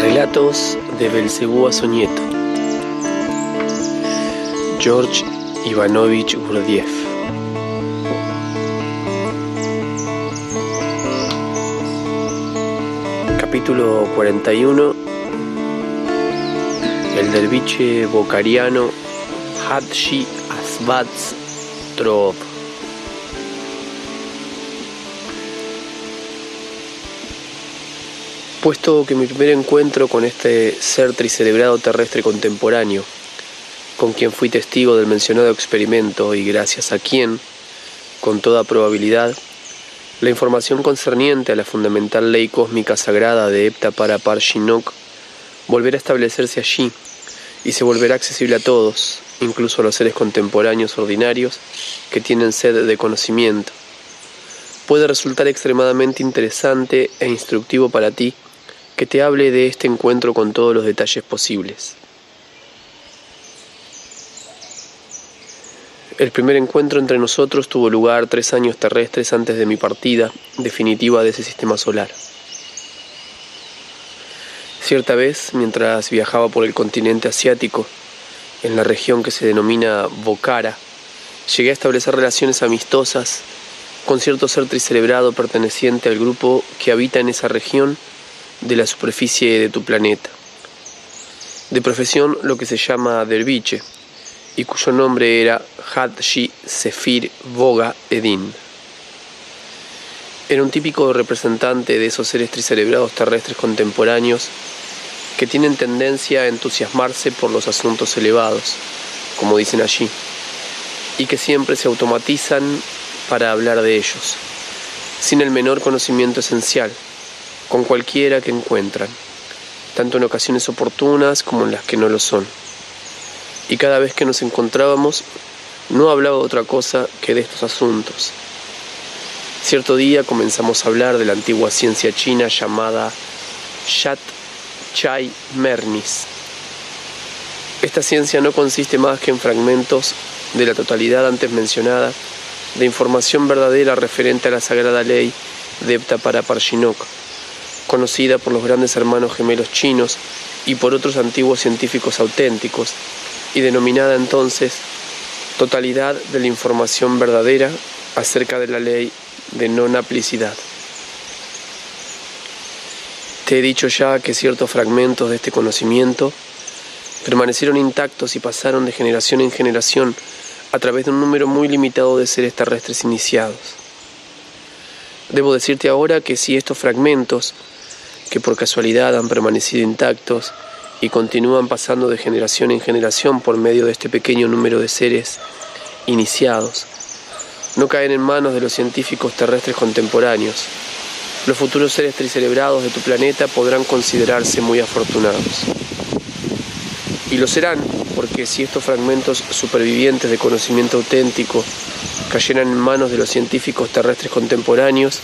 Relatos de Belcebú a su nieto, George Ivanovich Gurdjieff. Capítulo 41. El derviche bocariano Hadji Asbaz Trov. Puesto que mi primer encuentro con este ser tricerebrado terrestre contemporáneo, con quien fui testigo del mencionado experimento y gracias a quien, con toda probabilidad, la información concerniente a la fundamental ley cósmica sagrada de Epta-para-Par-Shinok volverá a establecerse allí y se volverá accesible a todos, incluso a los seres contemporáneos ordinarios que tienen sed de conocimiento, puede resultar extremadamente interesante e instructivo para ti que te hable de este encuentro con todos los detalles posibles. El primer encuentro entre nosotros tuvo lugar 3 años terrestres antes de mi partida definitiva de ese sistema solar. Cierta vez, mientras viajaba por el continente asiático, en la región que se denomina Bokhara, llegué a establecer relaciones amistosas con cierto ser tricerebrado perteneciente al grupo que habita en esa región de la superficie de tu planeta. De profesión lo que se llama derviche, y cuyo nombre era Hadji Sephir Boga Edin. Era un típico representante de esos seres tricerebrados terrestres contemporáneos que tienen tendencia a entusiasmarse por los asuntos elevados, como dicen allí, y que siempre se automatizan para hablar de ellos, sin el menor conocimiento esencial, con cualquiera que encuentran, tanto en ocasiones oportunas como en las que no lo son. Y cada vez que nos encontrábamos, no hablaba de otra cosa que de estos asuntos. Cierto día comenzamos a hablar de la antigua ciencia china llamada Shat Chai Mernis. Esta ciencia no consiste más que en fragmentos de la totalidad antes mencionada de información verdadera referente a la sagrada ley de Epta-para-Par-Shinok, conocida por los grandes hermanos gemelos chinos y por otros antiguos científicos auténticos, y denominada entonces totalidad de la información verdadera acerca de la ley de no-naplicidad. Te he dicho ya que ciertos fragmentos de este conocimiento permanecieron intactos y pasaron de generación en generación a través de un número muy limitado de seres terrestres iniciados. Debo decirte ahora que si estos fragmentos, que por casualidad han permanecido intactos y continúan pasando de generación en generación por medio de este pequeño número de seres iniciados, no caen en manos de los científicos terrestres contemporáneos, los futuros seres tricerebrados de tu planeta podrán considerarse muy afortunados. Y lo serán, porque si estos fragmentos supervivientes de conocimiento auténtico cayeran en manos de los científicos terrestres contemporáneos,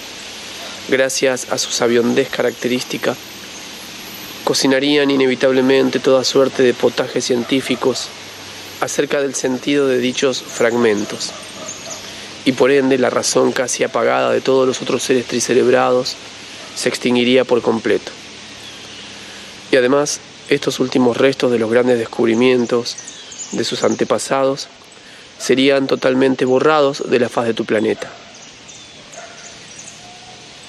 gracias a su sabiondez característica, cocinarían inevitablemente toda suerte de potajes científicos acerca del sentido de dichos fragmentos, y por ende la razón casi apagada de todos los otros seres tricerebrados se extinguiría por completo. Y además, estos últimos restos de los grandes descubrimientos de sus antepasados serían totalmente borrados de la faz de tu planeta.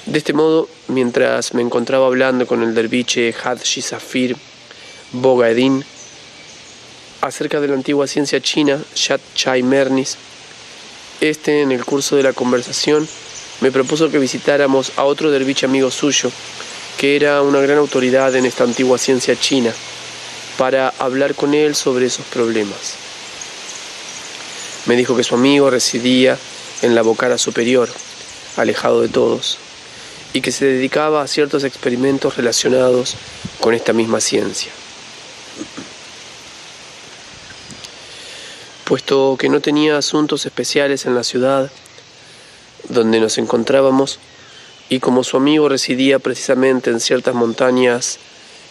De este modo, mientras me encontraba hablando con el derviche Hadji Sephir Boga Edin acerca de la antigua ciencia china Shat Chai Mernis, en el curso de la conversación, me propuso que visitáramos a otro derviche amigo suyo, que era una gran autoridad en esta antigua ciencia china, para hablar con él sobre esos problemas. Me dijo que su amigo residía en la Bokhara superior, alejado de todos, y que se dedicaba a ciertos experimentos relacionados con esta misma ciencia. Puesto que no tenía asuntos especiales en la ciudad, donde nos encontrábamos, y como su amigo residía precisamente en ciertas montañas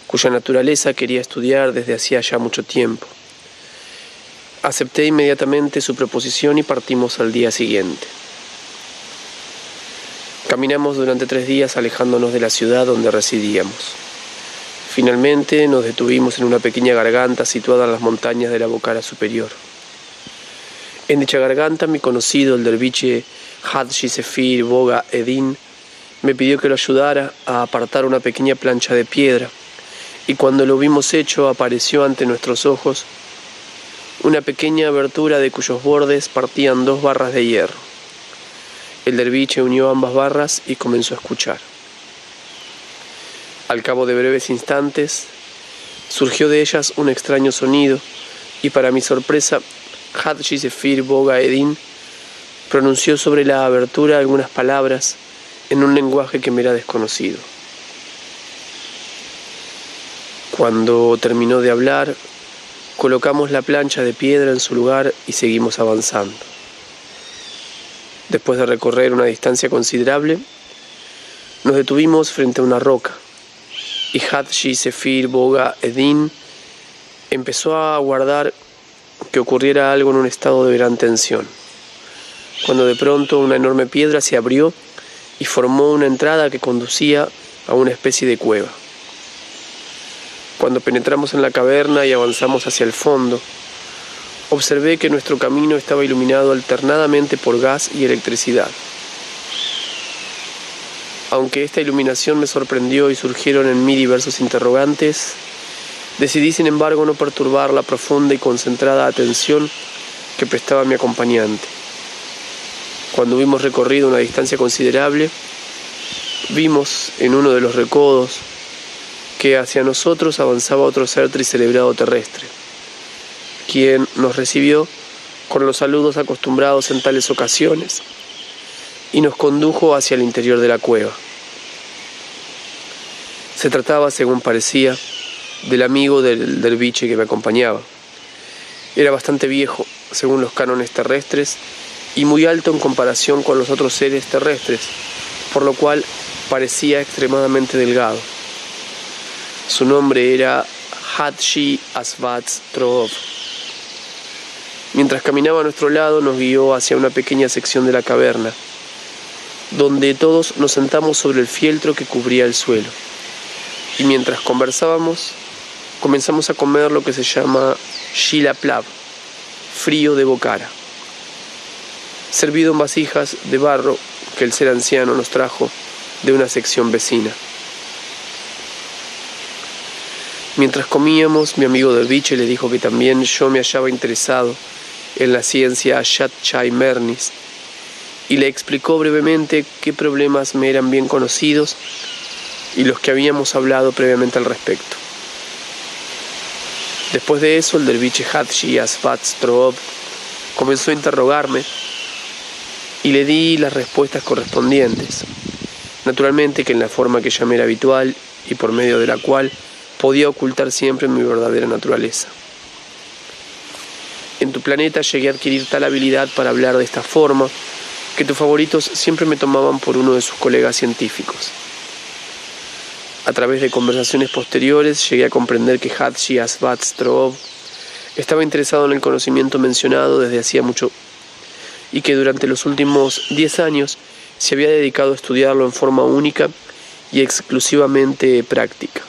cuya naturaleza quería estudiar desde hacía ya mucho tiempo, acepté inmediatamente su proposición y partimos al día siguiente. Caminamos durante 3 días alejándonos de la ciudad donde residíamos. Finalmente nos detuvimos en una pequeña garganta situada en las montañas de la Bocara superior. En dicha garganta mi conocido, el derviche Hadji Sefir Boga Eddin, me pidió que lo ayudara a apartar una pequeña plancha de piedra, y cuando lo vimos hecho apareció ante nuestros ojos una pequeña abertura de cuyos bordes partían 2 barras de hierro. El derviche unió ambas barras y comenzó a escuchar. Al cabo de breves instantes, surgió de ellas un extraño sonido, y para mi sorpresa, Hadji Sefir Boga Eddin pronunció sobre la abertura algunas palabras en un lenguaje que me era desconocido. Cuando terminó de hablar, colocamos la plancha de piedra en su lugar y seguimos avanzando. Después de recorrer una distancia considerable, nos detuvimos frente a una roca, y Hadji Sefir Boga Eddin empezó a aguardar que ocurriera algo en un estado de gran tensión, cuando de pronto una enorme piedra se abrió y formó una entrada que conducía a una especie de cueva. Cuando penetramos en la caverna y avanzamos hacia el fondo, observé que nuestro camino estaba iluminado alternadamente por gas y electricidad. Aunque esta iluminación me sorprendió y surgieron en mí diversos interrogantes, decidí sin embargo no perturbar la profunda y concentrada atención que prestaba mi acompañante. Cuando hubimos recorrido una distancia considerable, vimos en uno de los recodos que hacia nosotros avanzaba otro ser tricelebrado terrestre, quien nos recibió con los saludos acostumbrados en tales ocasiones y nos condujo hacia el interior de la cueva. Se trataba, según parecía, del amigo del derviche que me acompañaba. Era bastante viejo, según los cánones terrestres, y muy alto en comparación con los otros seres terrestres, por lo cual parecía extremadamente delgado. Su nombre era Hadji Asvatz Troov. Mientras caminaba a nuestro lado, nos guió hacia una pequeña sección de la caverna, donde todos nos sentamos sobre el fieltro que cubría el suelo. Y mientras conversábamos, comenzamos a comer lo que se llama Shila Plav, frío de Bocara, servido en vasijas de barro que el ser anciano nos trajo de una sección vecina. Mientras comíamos, mi amigo derviche le dijo que también yo me hallaba interesado en la ciencia Ashat Chai Mernis, y le explicó brevemente qué problemas me eran bien conocidos y los que habíamos hablado previamente al respecto. Después de eso, el derviche Hadji Asvatz Troov comenzó a interrogarme y le di las respuestas correspondientes, naturalmente que en la forma que ya me era habitual y por medio de la cual podía ocultar siempre mi verdadera naturaleza. En tu planeta llegué a adquirir tal habilidad para hablar de esta forma que tus favoritos siempre me tomaban por uno de sus colegas científicos. A través de conversaciones posteriores llegué a comprender que Hadji Asvatz Troov estaba interesado en el conocimiento mencionado desde hacía mucho y que durante los últimos 10 años se había dedicado a estudiarlo en forma única y exclusivamente práctica.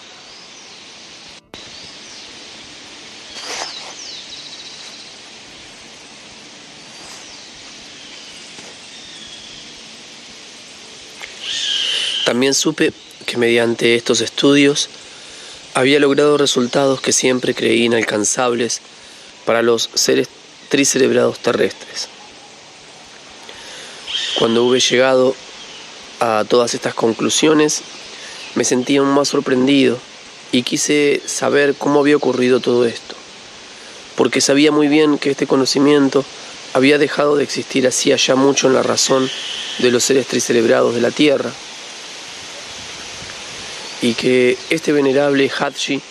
También supe que mediante estos estudios había logrado resultados que siempre creí inalcanzables para los seres tricelebrados terrestres. Cuando hube llegado a todas estas conclusiones, me sentí aún más sorprendido y quise saber cómo había ocurrido todo esto, porque sabía muy bien que este conocimiento había dejado de existir hacía ya mucho en la razón de los seres tricelebrados de la Tierra, y que este venerable Hadji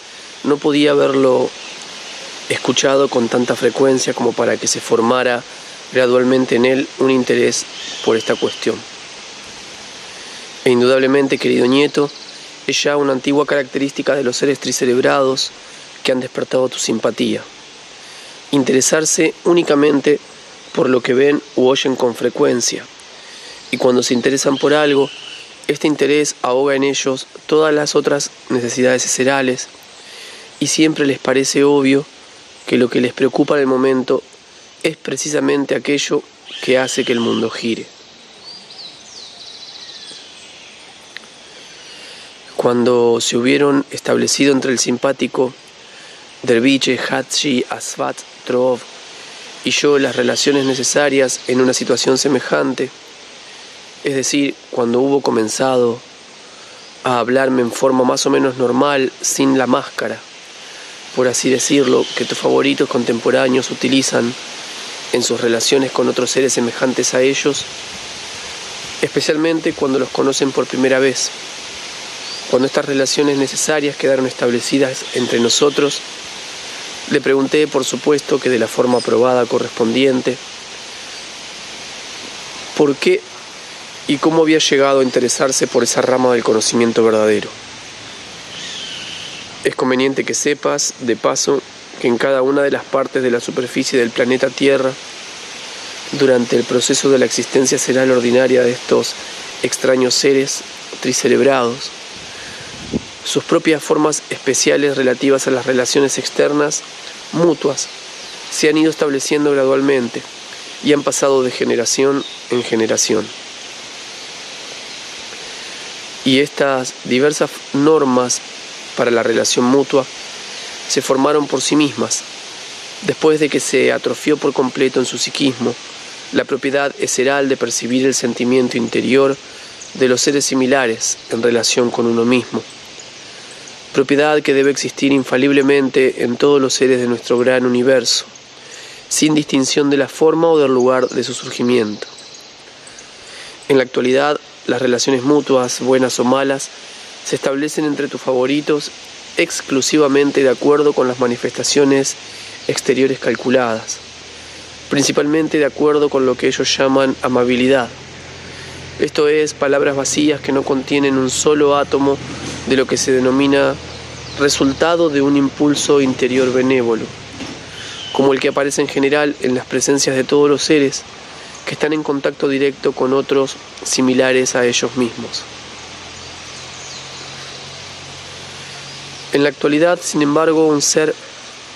no podía haberlo escuchado con tanta frecuencia como para que se formara gradualmente en él un interés por esta cuestión. E indudablemente, querido nieto, es ya una antigua característica de los seres tricerebrados que han despertado tu simpatía. Interesarse únicamente por lo que ven u oyen con frecuencia. Y cuando se interesan por algo, este interés ahoga en ellos todas las otras necesidades eserales y siempre les parece obvio que lo que les preocupa en el momento es precisamente aquello que hace que el mundo gire. Cuando se hubieron establecido entre el simpático Derviche Hatshi Asvat Trov y yo las relaciones necesarias en una situación semejante, es decir, cuando hubo comenzado a hablarme en forma más o menos normal, sin la máscara, por así decirlo, que tus favoritos contemporáneos utilizan en sus relaciones con otros seres semejantes a ellos, especialmente cuando los conocen por primera vez. Cuando estas relaciones necesarias quedaron establecidas entre nosotros, le pregunté, por supuesto que de la forma aprobada correspondiente, por qué y cómo había llegado a interesarse por esa rama del conocimiento verdadero. Es conveniente que sepas, de paso, que en cada una de las partes de la superficie del planeta Tierra, durante el proceso de la existencia seral ordinaria de estos extraños seres tricerebrados, sus propias formas especiales relativas a las relaciones externas mutuas se han ido estableciendo gradualmente y han pasado de generación en generación. Y estas diversas normas para la relación mutua se formaron por sí mismas, después de que se atrofió por completo en su psiquismo la propiedad eseral de percibir el sentimiento interior de los seres similares en relación con uno mismo, propiedad que debe existir infaliblemente en todos los seres de nuestro gran universo, sin distinción de la forma o del lugar de su surgimiento. En la actualidad, las relaciones mutuas, buenas o malas, se establecen entre tus favoritos exclusivamente de acuerdo con las manifestaciones exteriores calculadas, principalmente de acuerdo con lo que ellos llaman amabilidad. Esto es, palabras vacías que no contienen un solo átomo de lo que se denomina resultado de un impulso interior benévolo, como el que aparece en general en las presencias de todos los seres que están en contacto directo con otros similares a ellos mismos. En la actualidad, sin embargo, un ser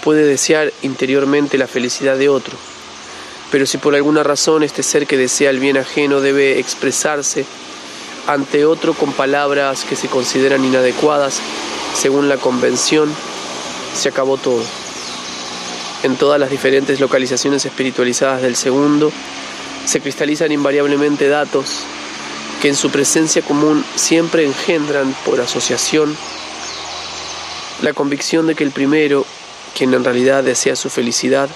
puede desear interiormente la felicidad de otro, pero si por alguna razón este ser que desea el bien ajeno debe expresarse ante otro con palabras que se consideran inadecuadas según la convención, se acabó todo. En todas las diferentes localizaciones espiritualizadas del segundo se cristalizan invariablemente datos que en su presencia común siempre engendran por asociación la convicción de que el primero, quien en realidad desea su felicidad,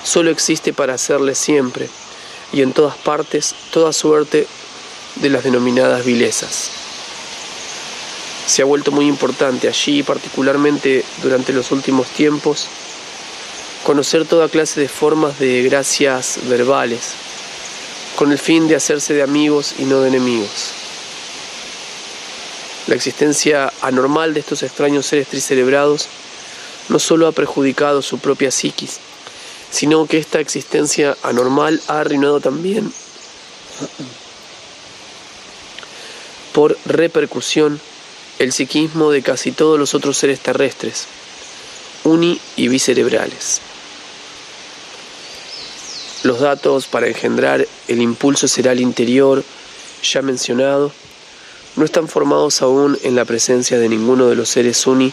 solo existe para hacerle siempre y en todas partes toda suerte de las denominadas vilezas. Se ha vuelto muy importante allí, particularmente durante los últimos tiempos, conocer toda clase de formas de gracias verbales, con el fin de hacerse de amigos y no de enemigos. La existencia anormal de estos extraños seres tricerebrados no solo ha perjudicado su propia psiquis, sino que esta existencia anormal ha arruinado también, por repercusión, el psiquismo de casi todos los otros seres terrestres, uni y bicerebrales. Los datos para engendrar el impulso seral interior ya mencionado no están formados aún en la presencia de ninguno de los seres uni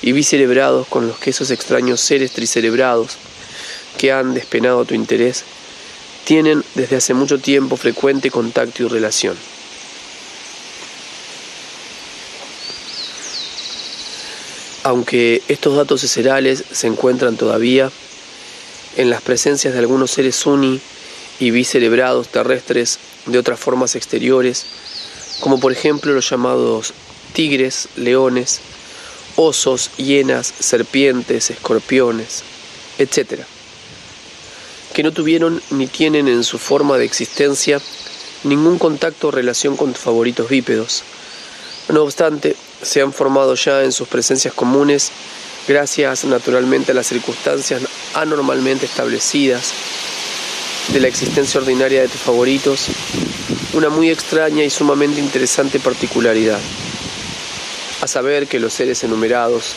y bicerebrados con los que esos extraños seres tricerebrados que han despenado tu interés tienen desde hace mucho tiempo frecuente contacto y relación. Aunque estos datos eserales se encuentran todavía en las presencias de algunos seres uni y bicerebrados terrestres de otras formas exteriores, como por ejemplo los llamados tigres, leones, osos, hienas, serpientes, escorpiones, etc., que no tuvieron ni tienen en su forma de existencia ningún contacto o relación con tus favoritos bípedos. No obstante, se han formado ya en sus presencias comunes, gracias naturalmente a las circunstancias anormalmente establecidas de la existencia ordinaria de tus favoritos, una muy extraña y sumamente interesante particularidad, a saber que los seres enumerados,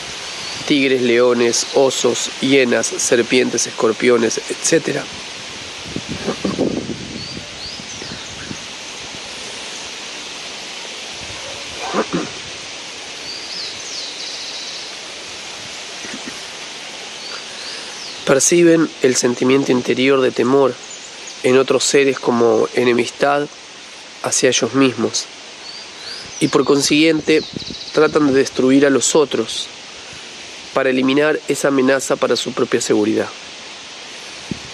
tigres, leones, osos, hienas, serpientes, escorpiones, etc., perciben el sentimiento interior de temor en otros seres como enemistad hacia ellos mismos, y por consiguiente tratan de destruir a los otros para eliminar esa amenaza para su propia seguridad.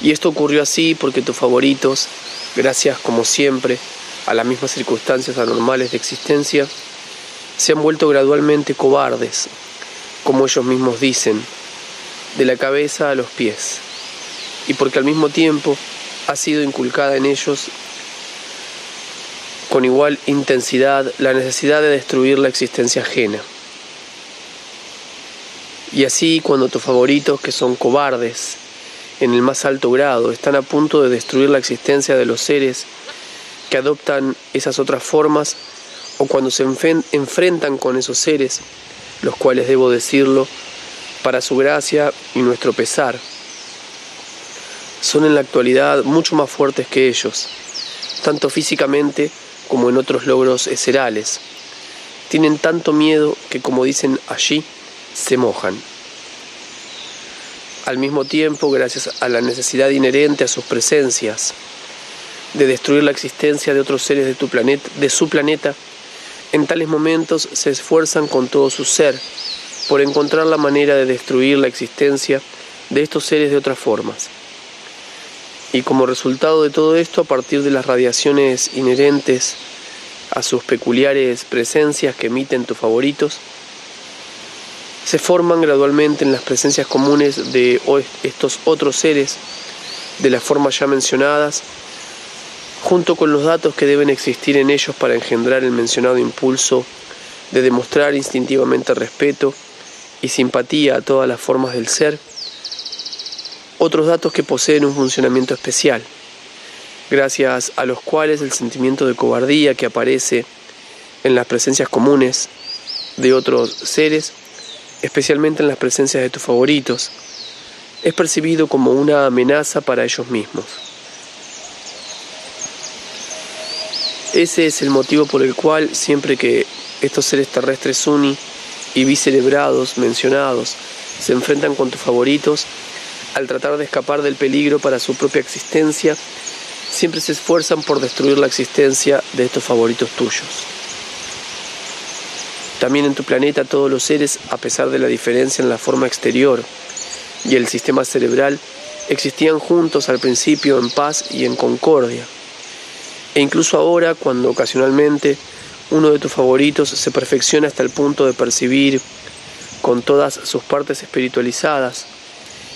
Y esto ocurrió así porque tus favoritos, gracias como siempre a las mismas circunstancias anormales de existencia, se han vuelto gradualmente cobardes, como ellos mismos dicen, de la cabeza a los pies, y porque al mismo tiempo ha sido inculcada en ellos con igual intensidad la necesidad de destruir la existencia ajena. Y así, cuando tus favoritos, que son cobardes en el más alto grado, están a punto de destruir la existencia de los seres que adoptan esas otras formas, o cuando se enfrentan con esos seres, los cuales, debo decirlo, para su gracia y nuestro pesar, son en la actualidad mucho más fuertes que ellos, tanto físicamente como en otros logros eserales. Tienen tanto miedo que, como dicen allí, se mojan. Al mismo tiempo, gracias a la necesidad inherente a sus presencias de destruir la existencia de otros seres de su planeta, en tales momentos se esfuerzan con todo su ser por encontrar la manera de destruir la existencia de estos seres de otras formas. Y como resultado de todo esto, a partir de las radiaciones inherentes a sus peculiares presencias que emiten tus favoritos, se forman gradualmente en las presencias comunes de estos otros seres de las formas ya mencionadas, junto con los datos que deben existir en ellos para engendrar el mencionado impulso de demostrar instintivamente respeto y simpatía a todas las formas del ser, otros datos que poseen un funcionamiento especial, gracias a los cuales el sentimiento de cobardía que aparece en las presencias comunes de otros seres, especialmente en las presencias de tus favoritos, es percibido como una amenaza para ellos mismos. Ese es el motivo por el cual, siempre que estos seres terrestres suni y bicerebrados mencionados se enfrentan con tus favoritos, al tratar de escapar del peligro para su propia existencia, siempre se esfuerzan por destruir la existencia de estos favoritos tuyos. También en tu planeta todos los seres, a pesar de la diferencia en la forma exterior y el sistema cerebral, existían juntos al principio en paz y en concordia. E incluso ahora, cuando ocasionalmente uno de tus favoritos se perfecciona hasta el punto de percibir con todas sus partes espiritualizadas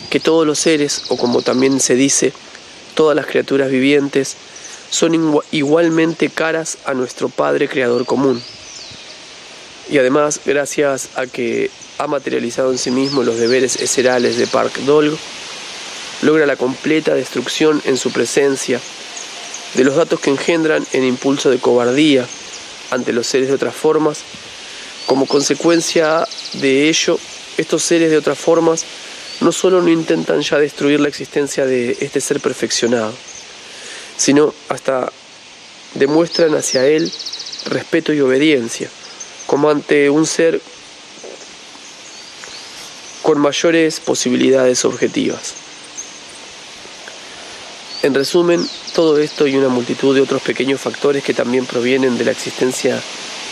que todos los seres, o como también se dice, todas las criaturas vivientes, son igualmente caras a nuestro Padre Creador común. Y además, gracias a que ha materializado en sí mismo los deberes eserales de Park Dolg, logra la completa destrucción en su presencia de los datos que engendran el impulso de cobardía ante los seres de otras formas. Como consecuencia de ello, estos seres de otras formas no solo no intentan ya destruir la existencia de este ser perfeccionado, sino hasta demuestran hacia él respeto y obediencia, como ante un ser con mayores posibilidades objetivas. En resumen, todo esto y una multitud de otros pequeños factores que también provienen de la existencia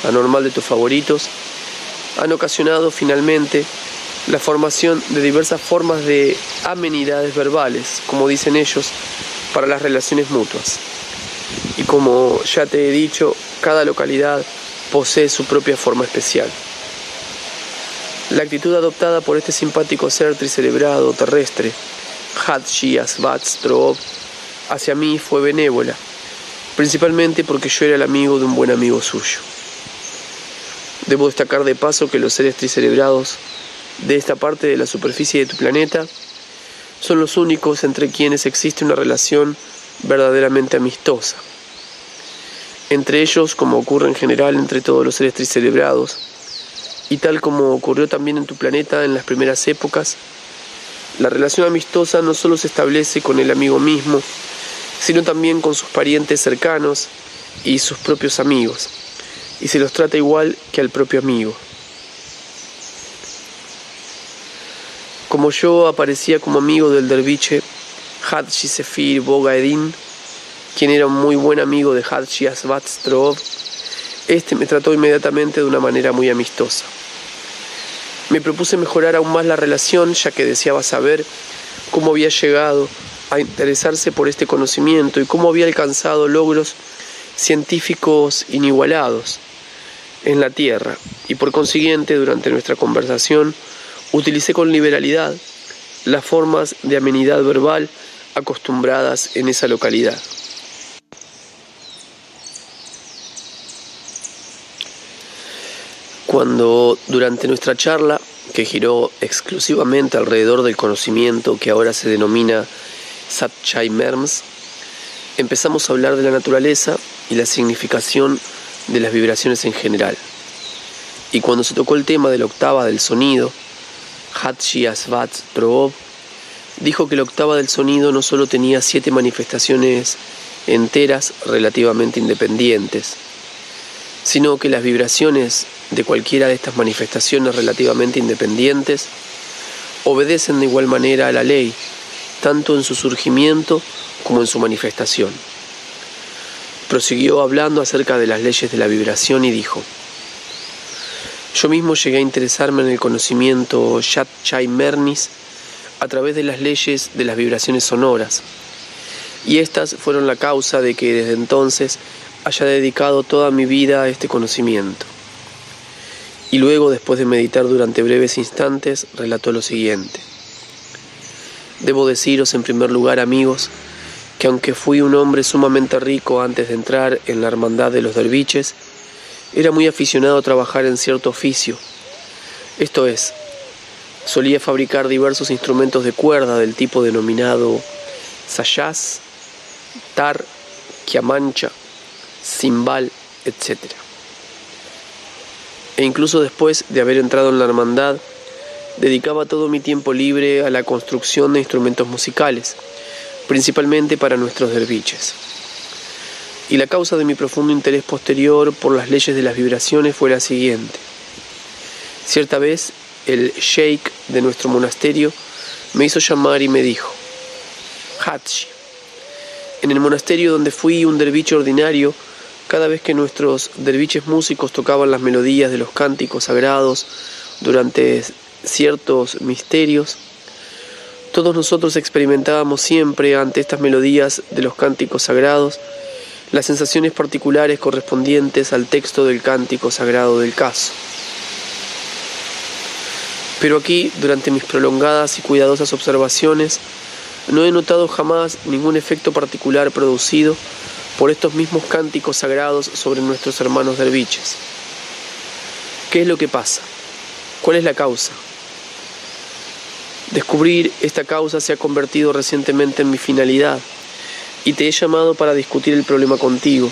anormal de tus favoritos han ocasionado finalmente la formación de diversas formas de amenidades verbales, como dicen ellos, para las relaciones mutuas. Y como ya te he dicho, cada localidad posee su propia forma especial. La actitud adoptada por este simpático ser tricerebrado terrestre, Hadshi Asvat Stroop, hacia mí fue benévola, principalmente porque yo era el amigo de un buen amigo suyo. Debo destacar de paso que los seres tricerebrados de esta parte de la superficie de tu planeta son los únicos entre quienes existe una relación verdaderamente amistosa. Entre ellos, como ocurre en general entre todos los seres tricerebrados, y tal como ocurrió también en tu planeta en las primeras épocas, la relación amistosa no solo se establece con el amigo mismo, sino también con sus parientes cercanos y sus propios amigos, y se los trata igual que al propio amigo. Como yo aparecía como amigo del derviche Hadji Sefir Bogaedin, quien era un muy buen amigo de Hadji Asvat Strohov, este me trató inmediatamente de una manera muy amistosa. Me propuse mejorar aún más la relación, ya que deseaba saber cómo había llegado a interesarse por este conocimiento y cómo había alcanzado logros científicos inigualados en la Tierra, y por consiguiente, durante nuestra conversación, utilicé con liberalidad las formas de amenidad verbal acostumbradas en esa localidad. Cuando durante nuestra charla, que giró exclusivamente alrededor del conocimiento que ahora se denomina Satchai Merms, empezamos a hablar de la naturaleza y la significación de las vibraciones en general. Y cuando se tocó el tema de la octava del sonido, Hadji Asvat Strohov dijo que la octava del sonido no solo tenía 7 manifestaciones enteras relativamente independientes, sino que las vibraciones de cualquiera de estas manifestaciones relativamente independientes obedecen de igual manera a la ley, tanto en su surgimiento como en su manifestación. Prosiguió hablando acerca de las leyes de la vibración y dijo: yo mismo llegué a interesarme en el conocimiento Satchai Mernis a través de las leyes de las vibraciones sonoras, y estas fueron la causa de que desde entonces haya dedicado toda mi vida a este conocimiento. Y luego, después de meditar durante breves instantes, relató lo siguiente: debo deciros en primer lugar, amigos, que aunque fui un hombre sumamente rico antes de entrar en la hermandad de los derviches, era muy aficionado a trabajar en cierto oficio. Esto es, solía fabricar diversos instrumentos de cuerda del tipo denominado sayas, tar, quiamancha, cimbal, etc. E incluso después de haber entrado en la hermandad, dedicaba todo mi tiempo libre a la construcción de instrumentos musicales, principalmente para nuestros derviches. Y la causa de mi profundo interés posterior por las leyes de las vibraciones fue la siguiente. Cierta vez, el sheikh de nuestro monasterio me hizo llamar y me dijo: Hadji, en el monasterio donde fui un derviche ordinario, cada vez que nuestros derviches músicos tocaban las melodías de los cánticos sagrados durante ciertos misterios, todos nosotros experimentábamos siempre ante estas melodías de los cánticos sagrados las sensaciones particulares correspondientes al texto del cántico sagrado del caso. Pero aquí, durante mis prolongadas y cuidadosas observaciones, no he notado jamás ningún efecto particular producido por estos mismos cánticos sagrados sobre nuestros hermanos derviches. ¿Qué es lo que pasa? ¿Cuál es la causa? Descubrir esta causa se ha convertido recientemente en mi finalidad, y te he llamado para discutir el problema contigo,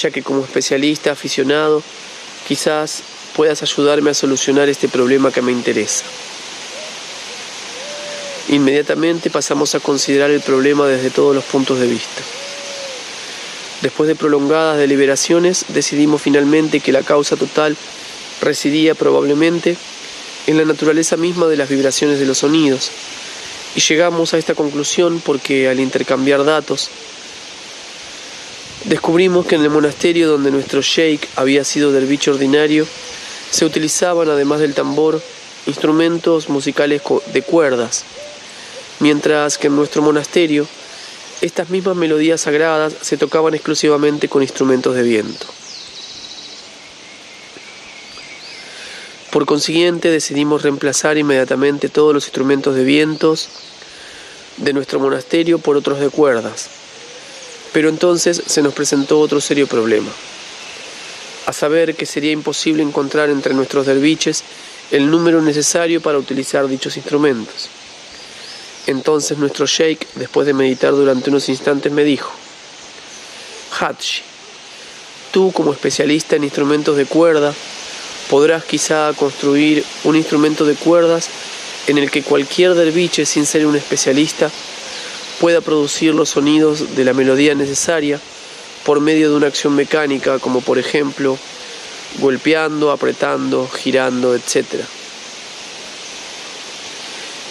ya que como especialista aficionado, quizás puedas ayudarme a solucionar este problema que me interesa. Inmediatamente pasamos a considerar el problema desde todos los puntos de vista. Después de prolongadas deliberaciones, decidimos finalmente que la causa total residía probablemente en la naturaleza misma de las vibraciones de los sonidos, y llegamos a esta conclusión porque al intercambiar datos, descubrimos que en el monasterio donde nuestro sheikh había sido derviche ordinario, se utilizaban, además del tambor, instrumentos musicales de cuerdas, mientras que en nuestro monasterio estas mismas melodías sagradas se tocaban exclusivamente con instrumentos de viento. Por consiguiente, decidimos reemplazar inmediatamente todos los instrumentos de vientos de nuestro monasterio por otros de cuerdas, Pero entonces se nos presentó otro serio problema, a saber que sería imposible encontrar entre nuestros derviches el número necesario para utilizar dichos instrumentos. Entonces nuestro sheikh, después de meditar durante unos instantes, me dijo: Hadji, tú como especialista en instrumentos de cuerda, podrás quizá construir un instrumento de cuerdas en el que cualquier derviche, sin ser un especialista, pueda producir los sonidos de la melodía necesaria por medio de una acción mecánica, como por ejemplo golpeando, apretando, girando, etc.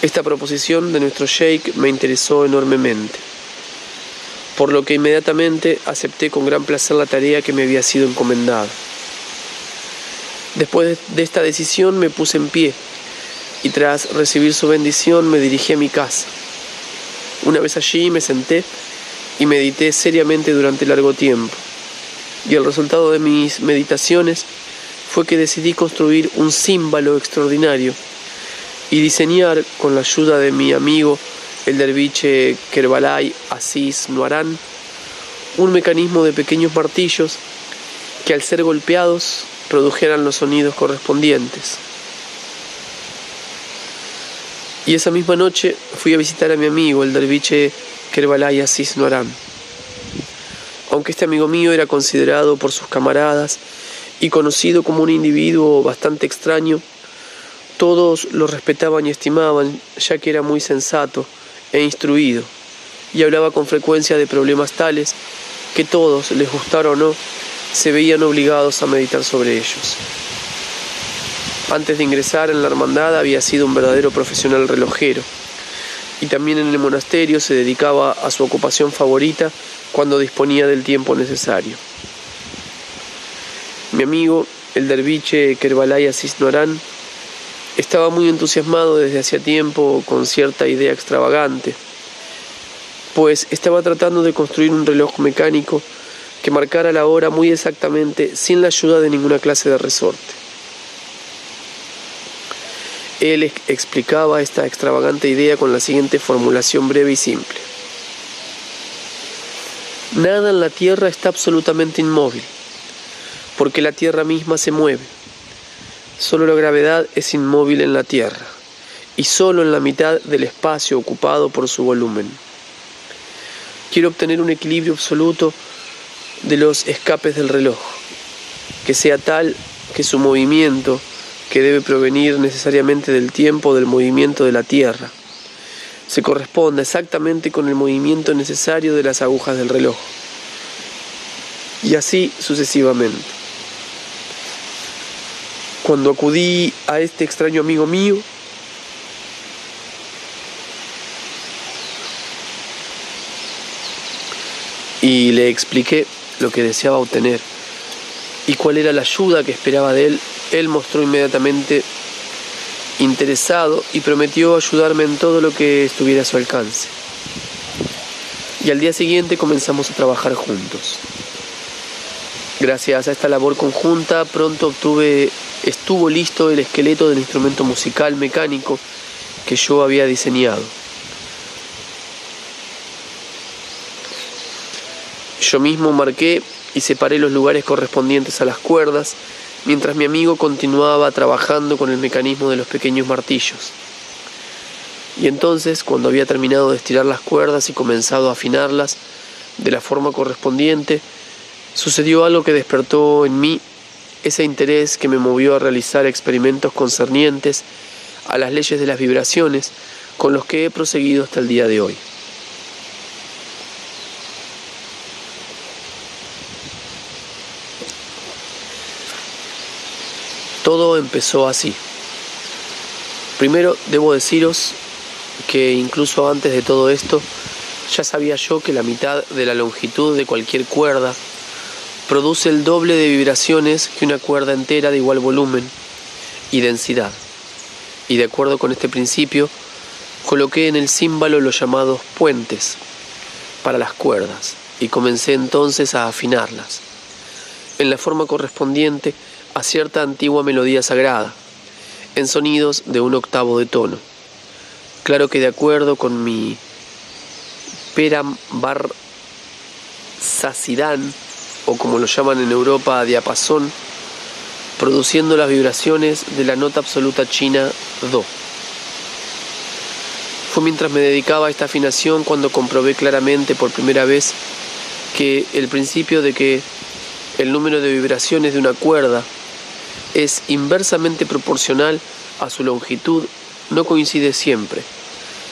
Esta proposición de nuestro sheikh me interesó enormemente, por lo que inmediatamente acepté con gran placer la tarea que me había sido encomendada. Después de esta decisión me puse en pie y tras recibir su bendición me dirigí a mi casa. Una vez allí me senté y medité seriamente durante largo tiempo, y el resultado de mis meditaciones fue que decidí construir un címbalo extraordinario y diseñar, con la ayuda de mi amigo el derviche Kerbalay Aziz Noaran, un mecanismo de pequeños martillos que al ser golpeados produjeran los sonidos correspondientes. Y esa misma noche fui a visitar a mi amigo, el derviche Kerbalay Aziz Noaran. Aunque este amigo mío era considerado por sus camaradas y conocido como un individuo bastante extraño, todos lo respetaban y estimaban, ya que era muy sensato e instruido, y hablaba con frecuencia de problemas tales que todos, les gustara o no, se veían obligados a meditar sobre ellos. Antes de ingresar en la hermandad había sido un verdadero profesional relojero, y también en el monasterio se dedicaba a su ocupación favorita cuando disponía del tiempo necesario. Mi amigo, el derviche Kerbalay Aziz Noaran, estaba muy entusiasmado desde hacía tiempo con cierta idea extravagante, pues estaba tratando de construir un reloj mecánico que marcara la hora muy exactamente sin la ayuda de ninguna clase de resorte. Él explicaba esta extravagante idea con la siguiente formulación breve y simple: nada en la tierra está absolutamente inmóvil, porque la tierra misma se mueve. Solo la gravedad es inmóvil en la tierra, y solo en la mitad del espacio ocupado por su volumen. Quiero obtener un equilibrio absoluto de los escapes del reloj, que sea tal que su movimiento, que debe provenir necesariamente del tiempo del movimiento de la tierra, se corresponda exactamente con el movimiento necesario de las agujas del reloj, y así sucesivamente. Cuando acudí a este extraño amigo mío, y le expliqué lo que deseaba obtener y cuál era la ayuda que esperaba de él, él mostró inmediatamente interesado y prometió ayudarme en todo lo que estuviera a su alcance. Y al día siguiente comenzamos a trabajar juntos. Gracias a esta labor conjunta, pronto estuvo listo el esqueleto del instrumento musical mecánico que yo había diseñado. Yo mismo marqué y separé los lugares correspondientes a las cuerdas, mientras mi amigo continuaba trabajando con el mecanismo de los pequeños martillos. Y entonces, cuando había terminado de estirar las cuerdas y comenzado a afinarlas de la forma correspondiente, sucedió algo que despertó en mí ese interés que me movió a realizar experimentos concernientes a las leyes de las vibraciones, con los que he proseguido hasta el día de hoy. Todo empezó así. Primero debo deciros que incluso antes de todo esto, ya sabía yo que la mitad de la longitud de cualquier cuerda produce el doble de vibraciones que una cuerda entera de igual volumen y densidad. Y de acuerdo con este principio, coloqué en el címbalo los llamados puentes para las cuerdas y comencé entonces a afinarlas en la forma correspondiente a cierta antigua melodía sagrada, en sonidos de un octavo de tono. Claro que de acuerdo con mi Perambar sasidán, o como lo llaman en Europa, diapasón, produciendo las vibraciones de la nota absoluta china Do. Fue mientras me dedicaba a esta afinación cuando comprobé claramente por primera vez que el principio de que el número de vibraciones de una cuerda es inversamente proporcional a su longitud no coincide siempre,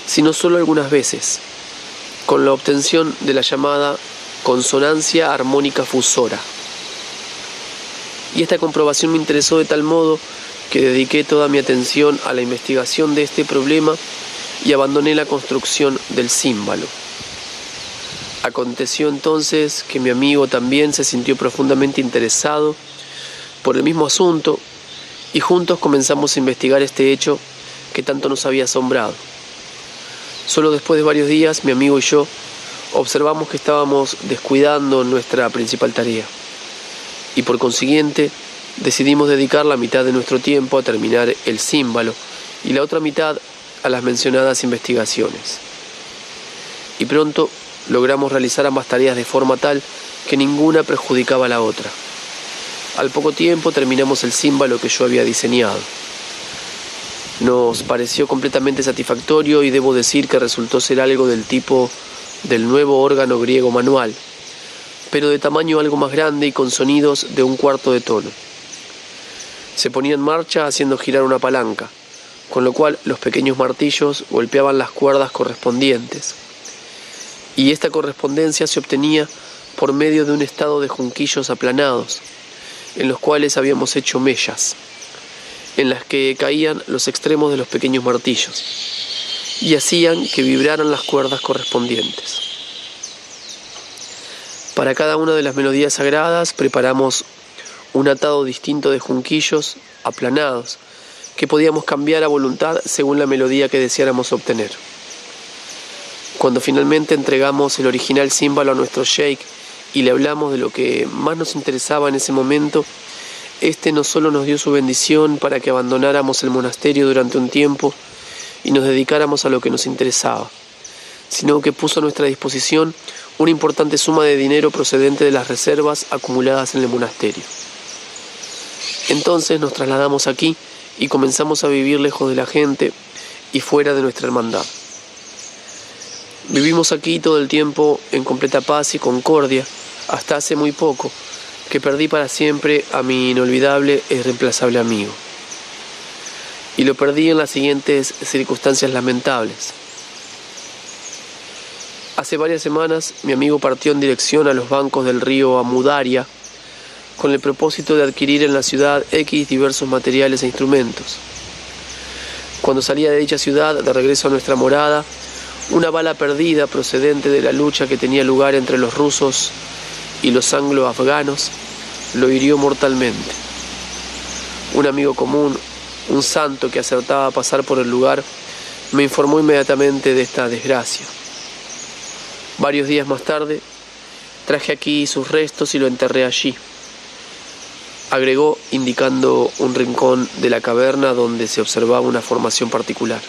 sino solo algunas veces, con la obtención de la llamada consonancia armónica fusora. Y esta comprobación me interesó de tal modo que dediqué toda mi atención a la investigación de este problema y abandoné la construcción del címbalo. Aconteció entonces que mi amigo también se sintió profundamente interesado por el mismo asunto y juntos comenzamos a investigar este hecho que tanto nos había asombrado. Solo después de varios días, mi amigo y yo observamos que estábamos descuidando nuestra principal tarea y por consiguiente decidimos dedicar la mitad de nuestro tiempo a terminar el címbalo y la otra mitad a las mencionadas investigaciones. Y pronto logramos realizar ambas tareas de forma tal que ninguna perjudicaba a la otra. Al poco tiempo terminamos el címbalo que yo había diseñado. Nos pareció completamente satisfactorio y debo decir que resultó ser algo del tipo del nuevo órgano griego manual, pero de tamaño algo más grande y con sonidos de 1/4 de tono. Se ponía en marcha haciendo girar una palanca, con lo cual los pequeños martillos golpeaban las cuerdas correspondientes, y esta correspondencia se obtenía por medio de un estado de junquillos aplanados, en los cuales habíamos hecho mellas, en las que caían los extremos de los pequeños martillos, y hacían que vibraran las cuerdas correspondientes. Para cada una de las melodías sagradas preparamos un atado distinto de junquillos aplanados, que podíamos cambiar a voluntad según la melodía que deseáramos obtener. Cuando finalmente entregamos el original címbalo a nuestro sheikh y le hablamos de lo que más nos interesaba en ese momento, este no solo nos dio su bendición para que abandonáramos el monasterio durante un tiempo y nos dedicáramos a lo que nos interesaba, sino que puso a nuestra disposición una importante suma de dinero procedente de las reservas acumuladas en el monasterio. Entonces nos trasladamos aquí y comenzamos a vivir lejos de la gente y fuera de nuestra hermandad. Vivimos aquí todo el tiempo en completa paz y concordia, hasta hace muy poco, que perdí para siempre a mi inolvidable e irreemplazable amigo. Y lo perdí en las siguientes circunstancias lamentables. Hace varias semanas mi amigo partió en dirección a los bancos del río Amudaria con el propósito de adquirir en la ciudad X diversos materiales e instrumentos. Cuando salía de dicha ciudad de regreso a nuestra morada, una bala perdida procedente de la lucha que tenía lugar entre los rusos y los anglo-afganos lo hirió mortalmente. Un amigo común, un santo que acertaba a pasar por el lugar, me informó inmediatamente de esta desgracia. Varios días más tarde, traje aquí sus restos y lo enterré allí, agregó indicando un rincón de la caverna donde se observaba una formación particular.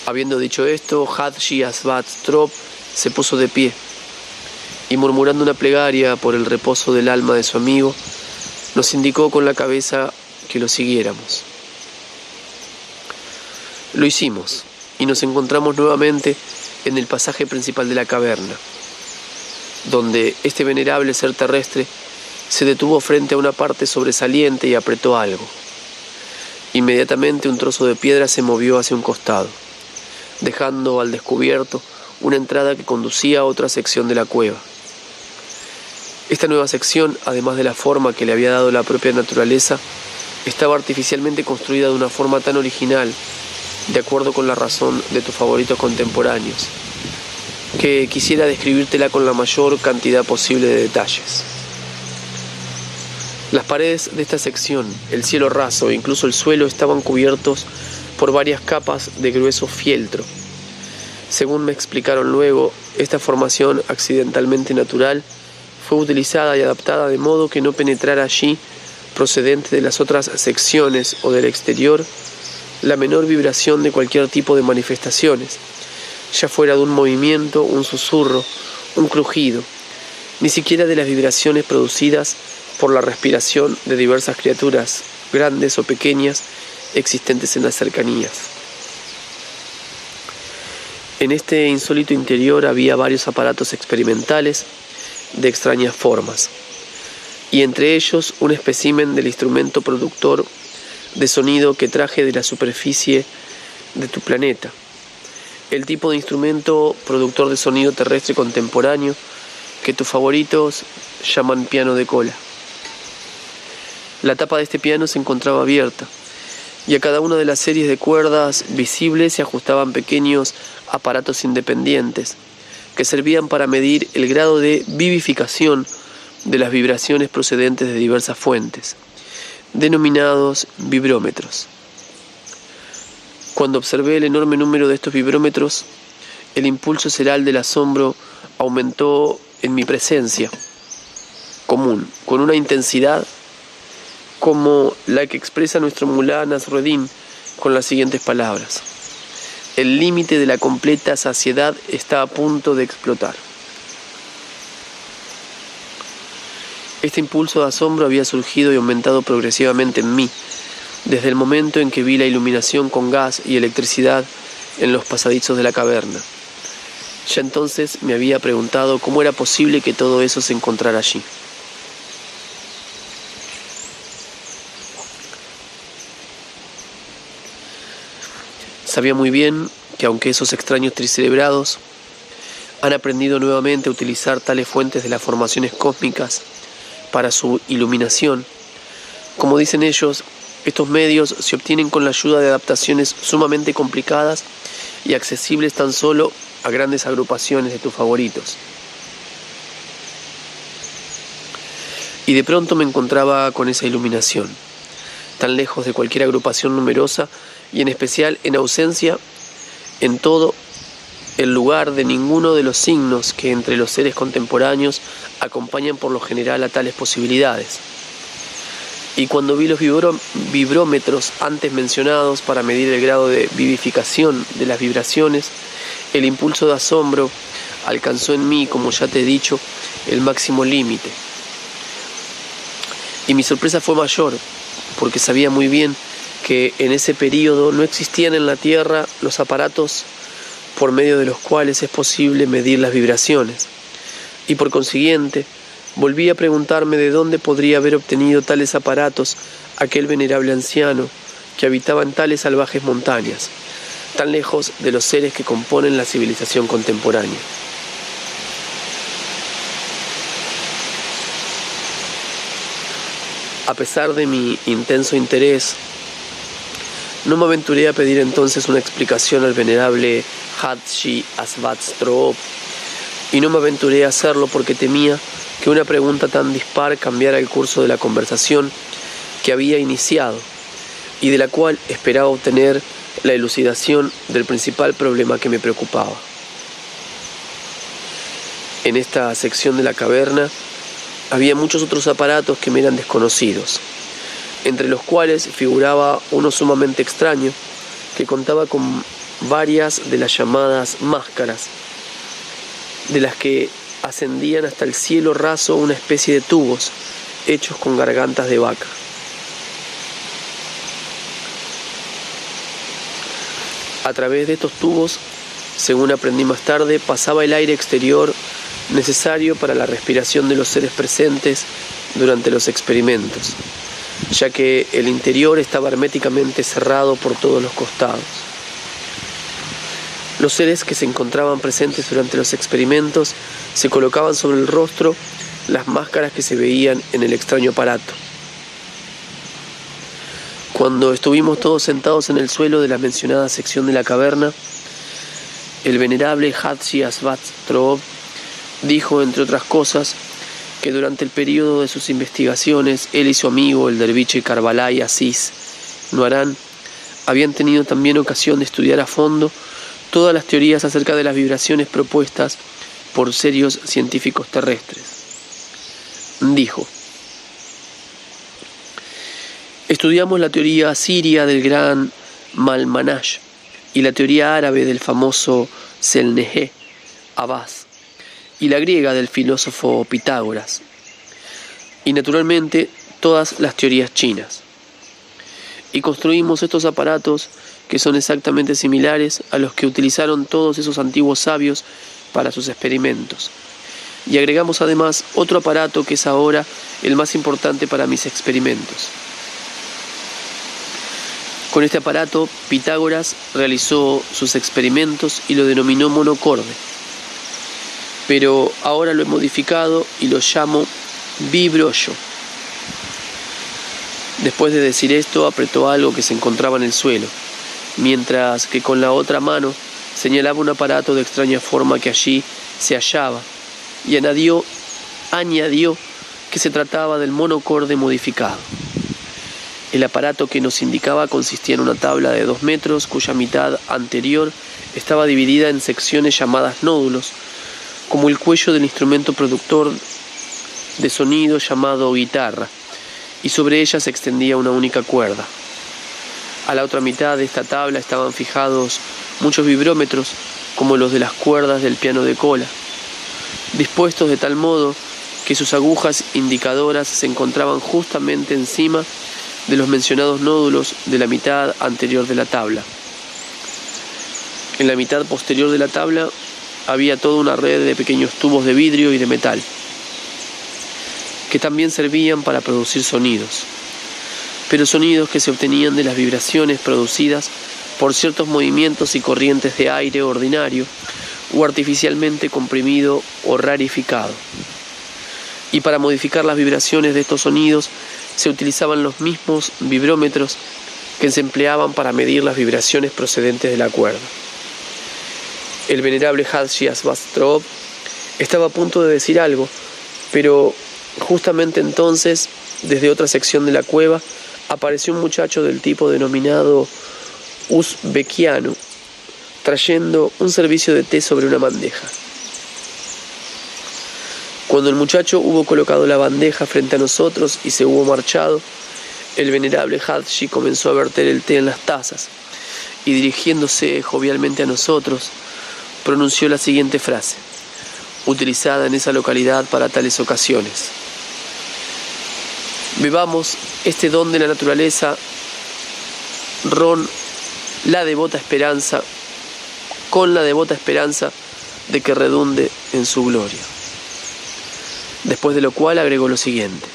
Habiendo dicho esto, Hadji Asbat Trop se puso de pie y murmurando una plegaria por el reposo del alma de su amigo, nos indicó con la cabeza que lo siguiéramos. Lo hicimos y nos encontramos nuevamente en el pasaje principal de la caverna, donde este venerable ser terrestre se detuvo frente a una parte sobresaliente y apretó algo. Inmediatamente un trozo de piedra se movió hacia un costado, dejando al descubierto una entrada que conducía a otra sección de la cueva. Esta nueva sección, además de la forma que le había dado la propia naturaleza, estaba artificialmente construida de una forma tan original, de acuerdo con la razón de tus favoritos contemporáneos, que quisiera describírtela con la mayor cantidad posible de detalles. Las paredes de esta sección, el cielo raso e incluso el suelo estaban cubiertos por varias capas de grueso fieltro. Según me explicaron luego, esta formación accidentalmente natural fue utilizada y adaptada de modo que no penetrara allí, procedente de las otras secciones o del exterior, la menor vibración de cualquier tipo de manifestaciones, ya fuera de un movimiento, un susurro un crujido, ni siquiera de las vibraciones producidas por la respiración de diversas criaturas, grandes o pequeñas, existentes en las cercanías. En este insólito interior había varios aparatos experimentales de extrañas formas, y entre ellos un espécimen del instrumento productor de sonido que traje de la superficie de tu planeta, el tipo de instrumento productor de sonido terrestre contemporáneo que tus favoritos llaman piano de cola. La tapa de este piano se encontraba abierta, y a cada una de las series de cuerdas visibles se ajustaban pequeños aparatos independientes que servían para medir el grado de vivificación de las vibraciones procedentes de diversas fuentes, denominados vibrómetros. Cuando observé el enorme número de estos vibrómetros, el impulso cerebral del asombro aumentó en mi presencia común, con una intensidad como la que expresa nuestro mulá Nasruddin con las siguientes palabras: el límite de la completa saciedad está a punto de explotar. Este impulso de asombro había surgido y aumentado progresivamente en mí, desde el momento en que vi la iluminación con gas y electricidad en los pasadizos de la caverna. Ya entonces me había preguntado cómo era posible que todo eso se encontrara allí. Sabía muy bien que aunque esos extraños tricerebrados han aprendido nuevamente a utilizar tales fuentes de las formaciones cósmicas para su iluminación, como dicen ellos, estos medios se obtienen con la ayuda de adaptaciones sumamente complicadas y accesibles tan solo a grandes agrupaciones de tus favoritos. Y de pronto me encontraba con esa iluminación, tan lejos de cualquier agrupación numerosa y en especial en ausencia en todo el lugar de ninguno de los signos que entre los seres contemporáneos acompañan por lo general a tales posibilidades. Y cuando vi los vibrómetros antes mencionados para medir el grado de vivificación de las vibraciones, el impulso de asombro alcanzó en mí, como ya te he dicho, el máximo límite. Y mi sorpresa fue mayor, porque sabía muy bien que en ese período no existían en la Tierra los aparatos por medio de los cuales es posible medir las vibraciones. Y por consiguiente, volví a preguntarme de dónde podría haber obtenido tales aparatos aquel venerable anciano que habitaba en tales salvajes montañas, tan lejos de los seres que componen la civilización contemporánea. A pesar de mi intenso interés, no me aventuré a pedir entonces una explicación al venerable Hadji Asvatstrop, y no me aventuré a hacerlo porque temía que una pregunta tan dispar cambiara el curso de la conversación que había iniciado y de la cual esperaba obtener la elucidación del principal problema que me preocupaba. En esta sección de la caverna había muchos otros aparatos que me eran desconocidos, entre los cuales figuraba uno sumamente extraño que contaba con varias de las llamadas máscaras, de las que ascendían hasta el cielo raso una especie de tubos hechos con gargantas de vaca. A través de estos tubos, según aprendí más tarde, pasaba el aire exterior necesario para la respiración de los seres presentes durante los experimentos, ya que el interior estaba herméticamente cerrado por todos los costados. Los seres que se encontraban presentes durante los experimentos se colocaban sobre el rostro las máscaras que se veían en el extraño aparato. Cuando estuvimos todos sentados en el suelo de la mencionada sección de la caverna, el venerable Hadji Asvatstrop dijo, entre otras cosas, que durante el periodo de sus investigaciones, él y su amigo, el derviche Karbalay Aziz Nuaran, habían tenido también ocasión de estudiar a fondo todas las teorías acerca de las vibraciones propuestas por serios científicos terrestres. Dijo: estudiamos la teoría asiria del gran Malmanash y la teoría árabe del famoso Selneheh Abbas, y la griega del filósofo Pitágoras, y naturalmente todas las teorías chinas. Y construimos estos aparatos que son exactamente similares a los que utilizaron todos esos antiguos sabios para sus experimentos. Y agregamos además otro aparato que es ahora el más importante para mis experimentos. Con este aparato, Pitágoras realizó sus experimentos y lo denominó monocorde. Pero ahora lo he modificado y lo llamo bibrollo. Después de decir esto, apretó algo que se encontraba en el suelo, mientras que con la otra mano señalaba un aparato de extraña forma que allí se hallaba, y añadió que se trataba del monocorde modificado. El aparato que nos indicaba consistía en una tabla de 2 metros cuya mitad anterior estaba dividida en secciones llamadas nódulos, como el cuello del instrumento productor de sonido llamado guitarra, y sobre ella se extendía una única cuerda. A la otra mitad de esta tabla estaban fijados muchos vibrómetros, como los de las cuerdas del piano de cola, dispuestos de tal modo que sus agujas indicadoras se encontraban justamente encima de los mencionados nódulos de la mitad anterior de la tabla. En la mitad posterior de la tabla había toda una red de pequeños tubos de vidrio y de metal, que también servían para producir sonidos, pero sonidos que se obtenían de las vibraciones producidas por ciertos movimientos y corrientes de aire ordinario o artificialmente comprimido o rarificado. Y para modificar las vibraciones de estos sonidos se utilizaban los mismos vibrómetros que se empleaban para medir las vibraciones procedentes de la cuerda. El venerable Hadji Asvatstrop estaba a punto de decir algo, pero justamente entonces, desde otra sección de la cueva, apareció un muchacho del tipo denominado uzbekiano, trayendo un servicio de té sobre una bandeja. Cuando el muchacho hubo colocado la bandeja frente a nosotros y se hubo marchado, el venerable Hadji comenzó a verter el té en las tazas y, dirigiéndose jovialmente a nosotros, pronunció la siguiente frase, utilizada en esa localidad para tales ocasiones: bebamos este don de la naturaleza, ron, con la devota esperanza de que redunde en su gloria. Después de lo cual agregó lo siguiente: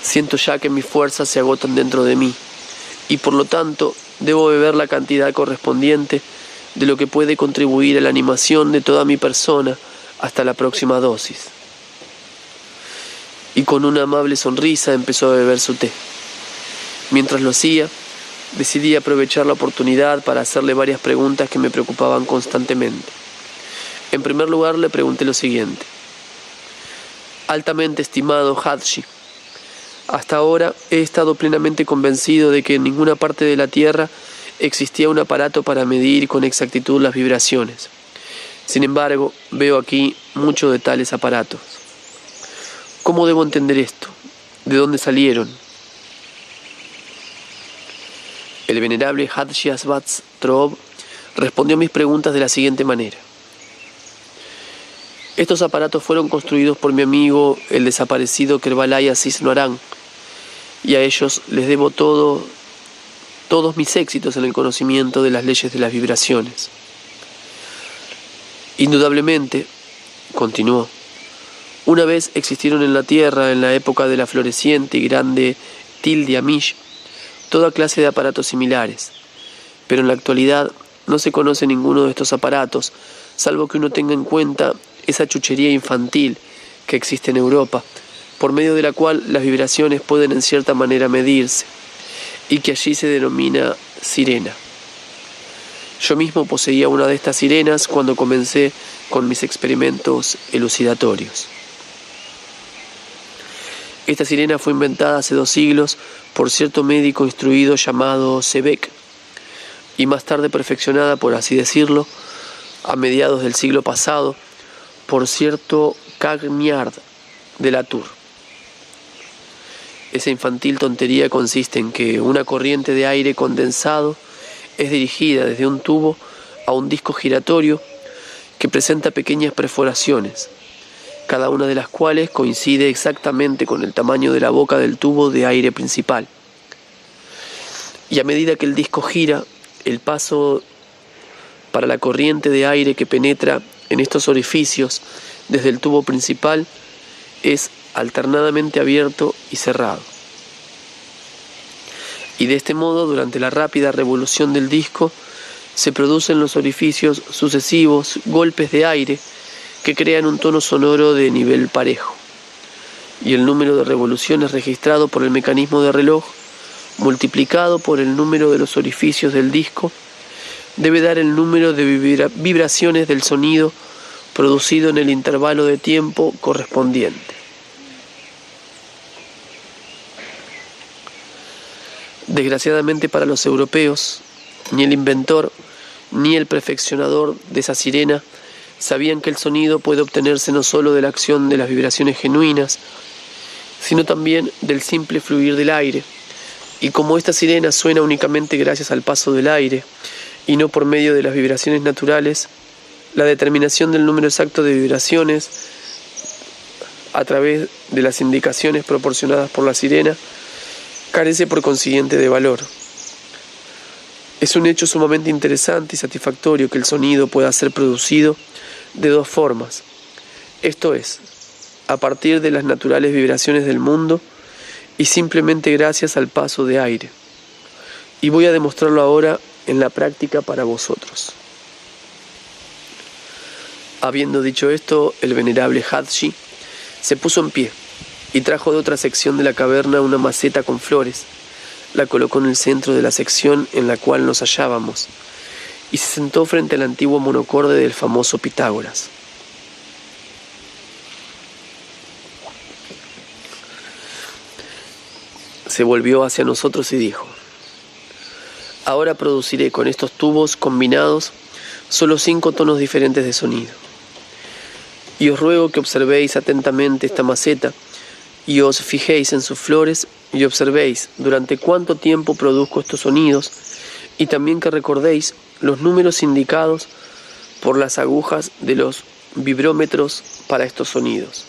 siento ya que mis fuerzas se agotan dentro de mí y por lo tanto debo beber la cantidad correspondiente de lo que puede contribuir a la animación de toda mi persona hasta la próxima dosis. Y con una amable sonrisa empezó a beber su té. Mientras lo hacía, decidí aprovechar la oportunidad para hacerle varias preguntas que me preocupaban constantemente. En primer lugar, le pregunté lo siguiente: altamente estimado Hadji, hasta ahora he estado plenamente convencido de que en ninguna parte de la Tierra existía un aparato para medir con exactitud las vibraciones. Sin embargo, veo aquí muchos de tales aparatos. ¿Cómo debo entender esto? ¿De dónde salieron? El venerable Hadji Asvatstrop respondió a mis preguntas de la siguiente manera: estos aparatos fueron construidos por mi amigo el desaparecido Kerbalaya Cisnoarán, y a ellos les debo todos mis éxitos en el conocimiento de las leyes de las vibraciones. Indudablemente, continuó, una vez existieron en la Tierra, en la época de la floreciente y grande Tildiamish, toda clase de aparatos similares, pero en la actualidad no se conoce ninguno de estos aparatos, salvo que uno tenga en cuenta esa chuchería infantil que existe en Europa, por medio de la cual las vibraciones pueden en cierta manera medirse, y que allí se denomina sirena. Yo mismo poseía una de estas sirenas cuando comencé con mis experimentos elucidatorios. Esta sirena fue inventada hace 2 siglos por cierto médico instruido llamado Sebeck, y más tarde perfeccionada, por así decirlo, a mediados del siglo pasado, por cierto Cagnard de la Tour. Esa infantil tontería consiste en que una corriente de aire condensado es dirigida desde un tubo a un disco giratorio que presenta pequeñas perforaciones, cada una de las cuales coincide exactamente con el tamaño de la boca del tubo de aire principal. Y a medida que el disco gira, el paso para la corriente de aire que penetra en estos orificios desde el tubo principal es alternadamente abierto y cerrado. Y de este modo, durante la rápida revolución del disco, se producen en los orificios sucesivos golpes de aire que crean un tono sonoro de nivel parejo. Y el número de revoluciones registrado por el mecanismo de reloj, multiplicado por el número de los orificios del disco, debe dar el número de vibraciones del sonido producido en el intervalo de tiempo correspondiente. Desgraciadamente para los europeos, ni el inventor ni el perfeccionador de esa sirena sabían que el sonido puede obtenerse no solo de la acción de las vibraciones genuinas, sino también del simple fluir del aire. Y como esta sirena suena únicamente gracias al paso del aire y no por medio de las vibraciones naturales, la determinación del número exacto de vibraciones a través de las indicaciones proporcionadas por la sirena carece por consiguiente de valor. Es un hecho sumamente interesante y satisfactorio que el sonido pueda ser producido de dos formas, esto es, a partir de las naturales vibraciones del mundo y simplemente gracias al paso de aire. Y voy a demostrarlo ahora en la práctica para vosotros. Habiendo dicho esto, el venerable Hadji se puso en pie y trajo de otra sección de la caverna una maceta con flores. La colocó en el centro de la sección en la cual nos hallábamos y se sentó frente al antiguo monocorde del famoso Pitágoras. Se volvió hacia nosotros y dijo: ahora produciré con estos tubos combinados solo 5 tonos diferentes de sonido. Y os ruego que observéis atentamente esta maceta y os fijéis en sus flores y observéis durante cuánto tiempo produzco estos sonidos, y también que recordéis los números indicados por las agujas de los vibrómetros para estos sonidos.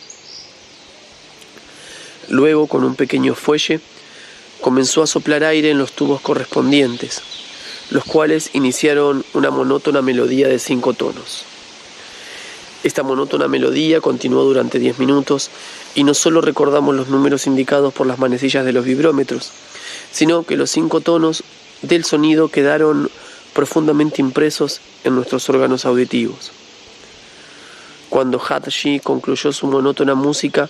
Luego, con un pequeño fuelle, comenzó a soplar aire en los tubos correspondientes, los cuales iniciaron una monótona melodía de 5 tonos. Esta monótona melodía continuó durante 10 minutos y no solo recordamos los números indicados por las manecillas de los vibrómetros, sino que los 5 tonos del sonido quedaron profundamente impresos en nuestros órganos auditivos. Cuando Hadji concluyó su monótona música,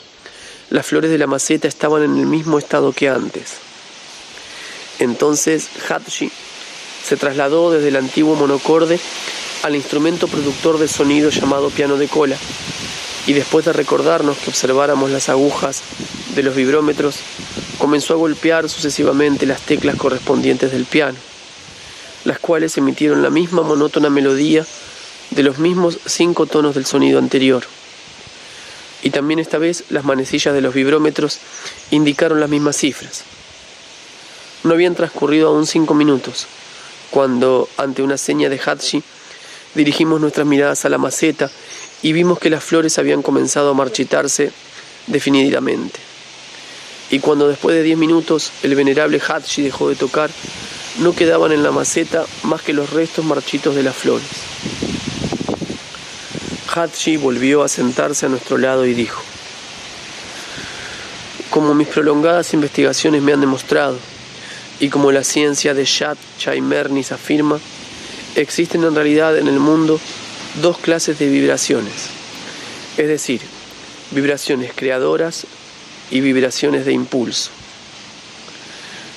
las flores de la maceta estaban en el mismo estado que antes. Entonces Hadji se trasladó desde el antiguo monocorde al instrumento productor de sonido llamado piano de cola, y después de recordarnos que observáramos las agujas de los vibrómetros, comenzó a golpear sucesivamente las teclas correspondientes del piano, las cuales emitieron la misma monótona melodía de los mismos 5 tonos del sonido anterior. Y también esta vez las manecillas de los vibrómetros indicaron las mismas cifras. No habían transcurrido aún 5 minutos, cuando, ante una seña de Hadji, dirigimos nuestras miradas a la maceta y vimos que las flores habían comenzado a marchitarse definitivamente. Y cuando después de 10 minutos el venerable Hadji dejó de tocar, no quedaban en la maceta más que los restos marchitos de las flores. Hadji volvió a sentarse a nuestro lado y dijo: como mis prolongadas investigaciones me han demostrado, y como la ciencia de Shad Chaimernis afirma, existen en realidad en el mundo 2 clases de vibraciones, es decir, vibraciones creadoras y vibraciones de impulso.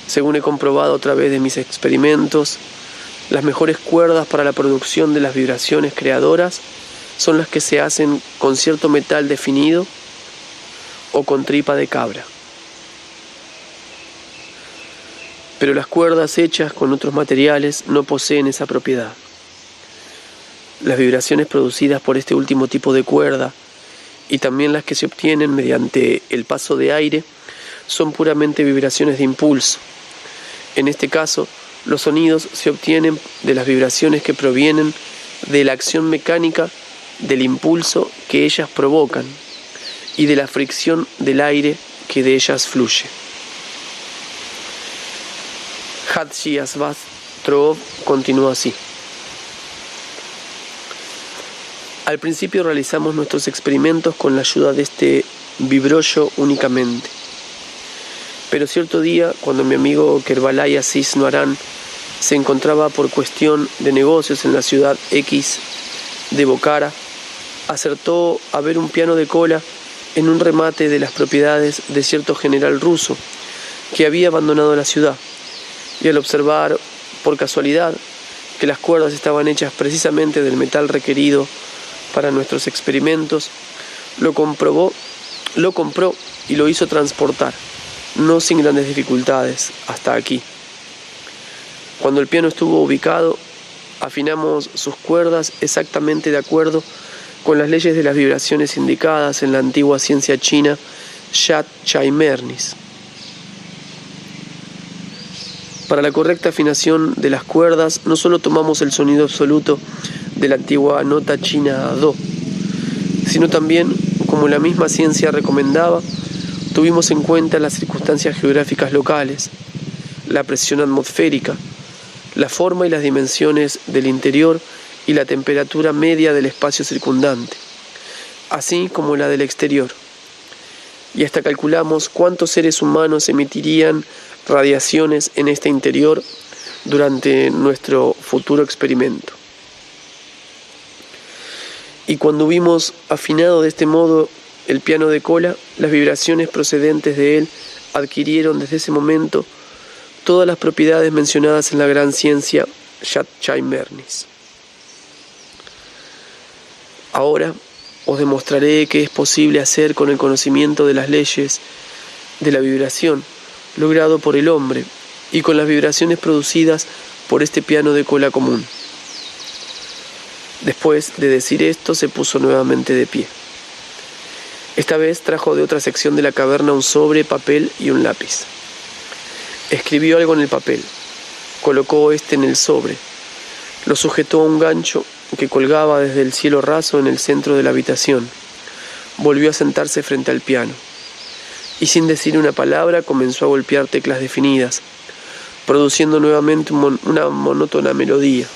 Según he comprobado a través de mis experimentos, las mejores cuerdas para la producción de las vibraciones creadoras son las que se hacen con cierto metal definido o con tripa de cabra. Pero las cuerdas hechas con otros materiales no poseen esa propiedad. Las vibraciones producidas por este último tipo de cuerda y también las que se obtienen mediante el paso de aire son puramente vibraciones de impulso. En este caso, los sonidos se obtienen de las vibraciones que provienen de la acción mecánica del impulso que ellas provocan y de la fricción del aire que de ellas fluye. Hadji Asvat Troov continuó así. Al principio realizamos nuestros experimentos con la ayuda de este vibrollo únicamente. Pero cierto día, cuando mi amigo Kerbalay Aziz Noaran se encontraba por cuestión de negocios en la ciudad X de Bokhara, acertó a ver un piano de cola en un remate de las propiedades de cierto general ruso que había abandonado la ciudad, y al observar, por casualidad, que las cuerdas estaban hechas precisamente del metal requerido para nuestros experimentos, lo compró y lo hizo transportar, no sin grandes dificultades, hasta aquí. Cuando el piano estuvo ubicado, afinamos sus cuerdas exactamente de acuerdo con las leyes de las vibraciones indicadas en la antigua ciencia china Shat Chai Mernis. Para la correcta afinación de las cuerdas, no solo tomamos el sonido absoluto de la antigua nota china Do, sino también, como la misma ciencia recomendaba, tuvimos en cuenta las circunstancias geográficas locales, la presión atmosférica, la forma y las dimensiones del interior y la temperatura media del espacio circundante, así como la del exterior. Y hasta calculamos cuántos seres humanos emitirían radiaciones en este interior durante nuestro futuro experimento. Y cuando hubimos afinado de este modo el piano de cola, las vibraciones procedentes de él adquirieron desde ese momento todas las propiedades mencionadas en la gran ciencia Shat Chai Mernis. Ahora os demostraré qué es posible hacer con el conocimiento de las leyes de la vibración logrado por el hombre y con las vibraciones producidas por este piano de cola común. Después de decir esto, se puso nuevamente de pie. Esta vez trajo de otra sección de la caverna un sobre, papel y un lápiz. Escribió algo en el papel, colocó este en el sobre, lo sujetó a un gancho que colgaba desde el cielo raso en el centro de la habitación, volvió a sentarse frente al piano y sin decir una palabra comenzó a golpear teclas definidas, produciendo nuevamente una monótona melodía.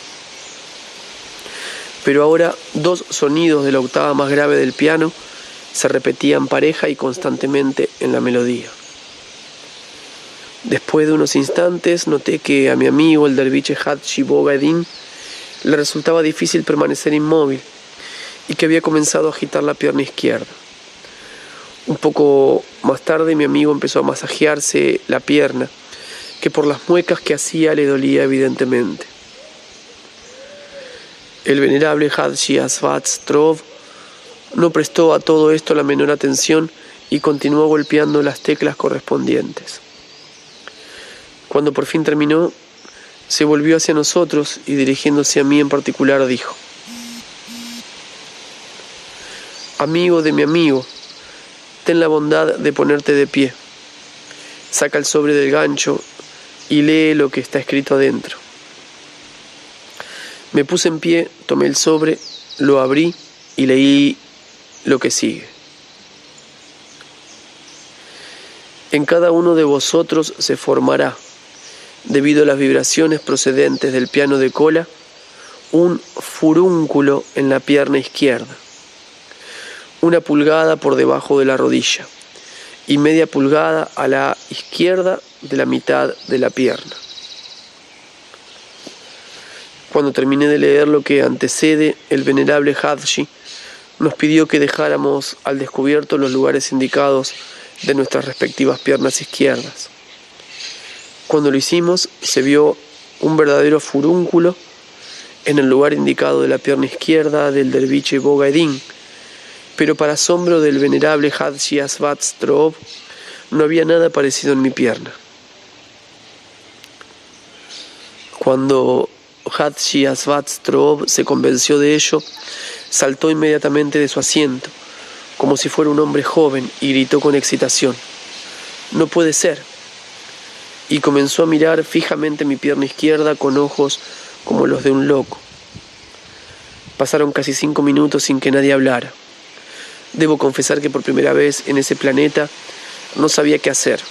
Pero ahora 2 sonidos de la octava más grave del piano se repetían pareja y constantemente en la melodía. Después de unos instantes noté que a mi amigo el derviche Hadji Boga Eddin le resultaba difícil permanecer inmóvil y que había comenzado a agitar la pierna izquierda. Un poco más tarde mi amigo empezó a masajearse la pierna, que por las muecas que hacía le dolía evidentemente. El venerable Hadji Asvat Troov no prestó a todo esto la menor atención y continuó golpeando las teclas correspondientes. Cuando por fin terminó, se volvió hacia nosotros y dirigiéndose a mí en particular dijo: «Amigo de mi amigo, ten la bondad de ponerte de pie. Saca el sobre del gancho y lee lo que está escrito adentro». Me puse en pie, tomé el sobre, lo abrí y leí lo que sigue. En cada uno de vosotros se formará, debido a las vibraciones procedentes del piano de cola, un furúnculo en la pierna izquierda, 1 pulgada por debajo de la rodilla y media pulgada a la izquierda de la mitad de la pierna. Cuando terminé de leer lo que antecede, el venerable Hadji nos pidió que dejáramos al descubierto los lugares indicados de nuestras respectivas piernas izquierdas. Cuando lo hicimos, se vio un verdadero furúnculo en el lugar indicado de la pierna izquierda del derviche Boga Eddin, pero para asombro del venerable Hadji Asvat Troov, no había nada parecido en mi pierna. Cuando Hadji Asvat Troov se convenció de ello, saltó inmediatamente de su asiento, como si fuera un hombre joven, y gritó con excitación: «¡No puede ser!», y comenzó a mirar fijamente mi pierna izquierda con ojos como los de un loco. Pasaron casi 5 minutos sin que nadie hablara. Debo confesar que por primera vez en ese planeta no sabía qué hacer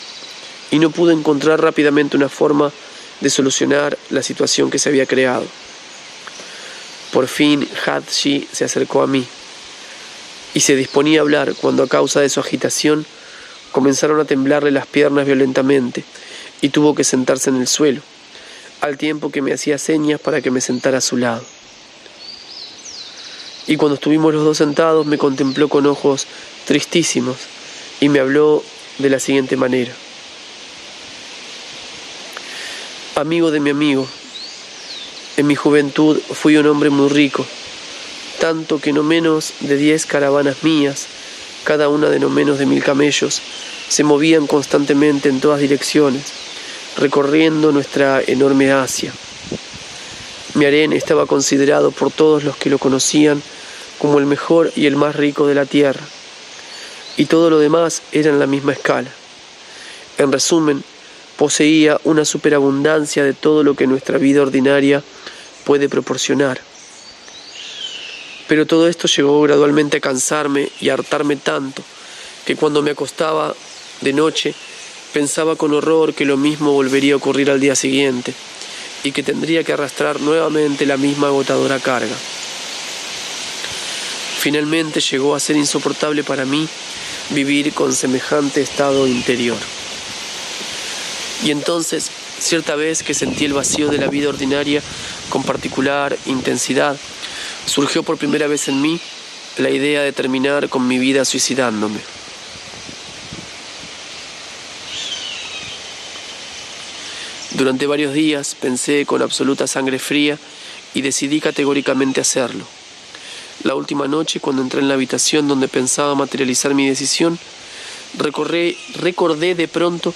y no pude encontrar rápidamente una forma de solucionar la situación que se había creado. Por fin Hadshi se acercó a mí y se disponía a hablar cuando, a causa de su agitación, comenzaron a temblarle las piernas violentamente y tuvo que sentarse en el suelo, al tiempo que me hacía señas para que me sentara a su lado. Y cuando estuvimos los dos sentados, me contempló con ojos tristísimos y me habló de la siguiente manera: amigo de mi amigo, en mi juventud fui un hombre muy rico, tanto que no menos de 10 caravanas mías, cada una de no menos de 1000 camellos, se movían constantemente en todas direcciones, recorriendo nuestra enorme Asia. Mi harén estaba considerado por todos los que lo conocían como el mejor y el más rico de la tierra, y todo lo demás era en la misma escala. En resumen, poseía una superabundancia de todo lo que nuestra vida ordinaria puede proporcionar. Pero todo esto llegó gradualmente a cansarme y a hartarme tanto que cuando me acostaba de noche pensaba con horror que lo mismo volvería a ocurrir al día siguiente y que tendría que arrastrar nuevamente la misma agotadora carga. Finalmente llegó a ser insoportable para mí vivir con semejante estado interior. Y entonces, cierta vez que sentí el vacío de la vida ordinaria con particular intensidad, surgió por primera vez en mí la idea de terminar con mi vida suicidándome. Durante varios días pensé con absoluta sangre fría y decidí categóricamente hacerlo. La última noche, cuando entré en la habitación donde pensaba materializar mi decisión, recordé de pronto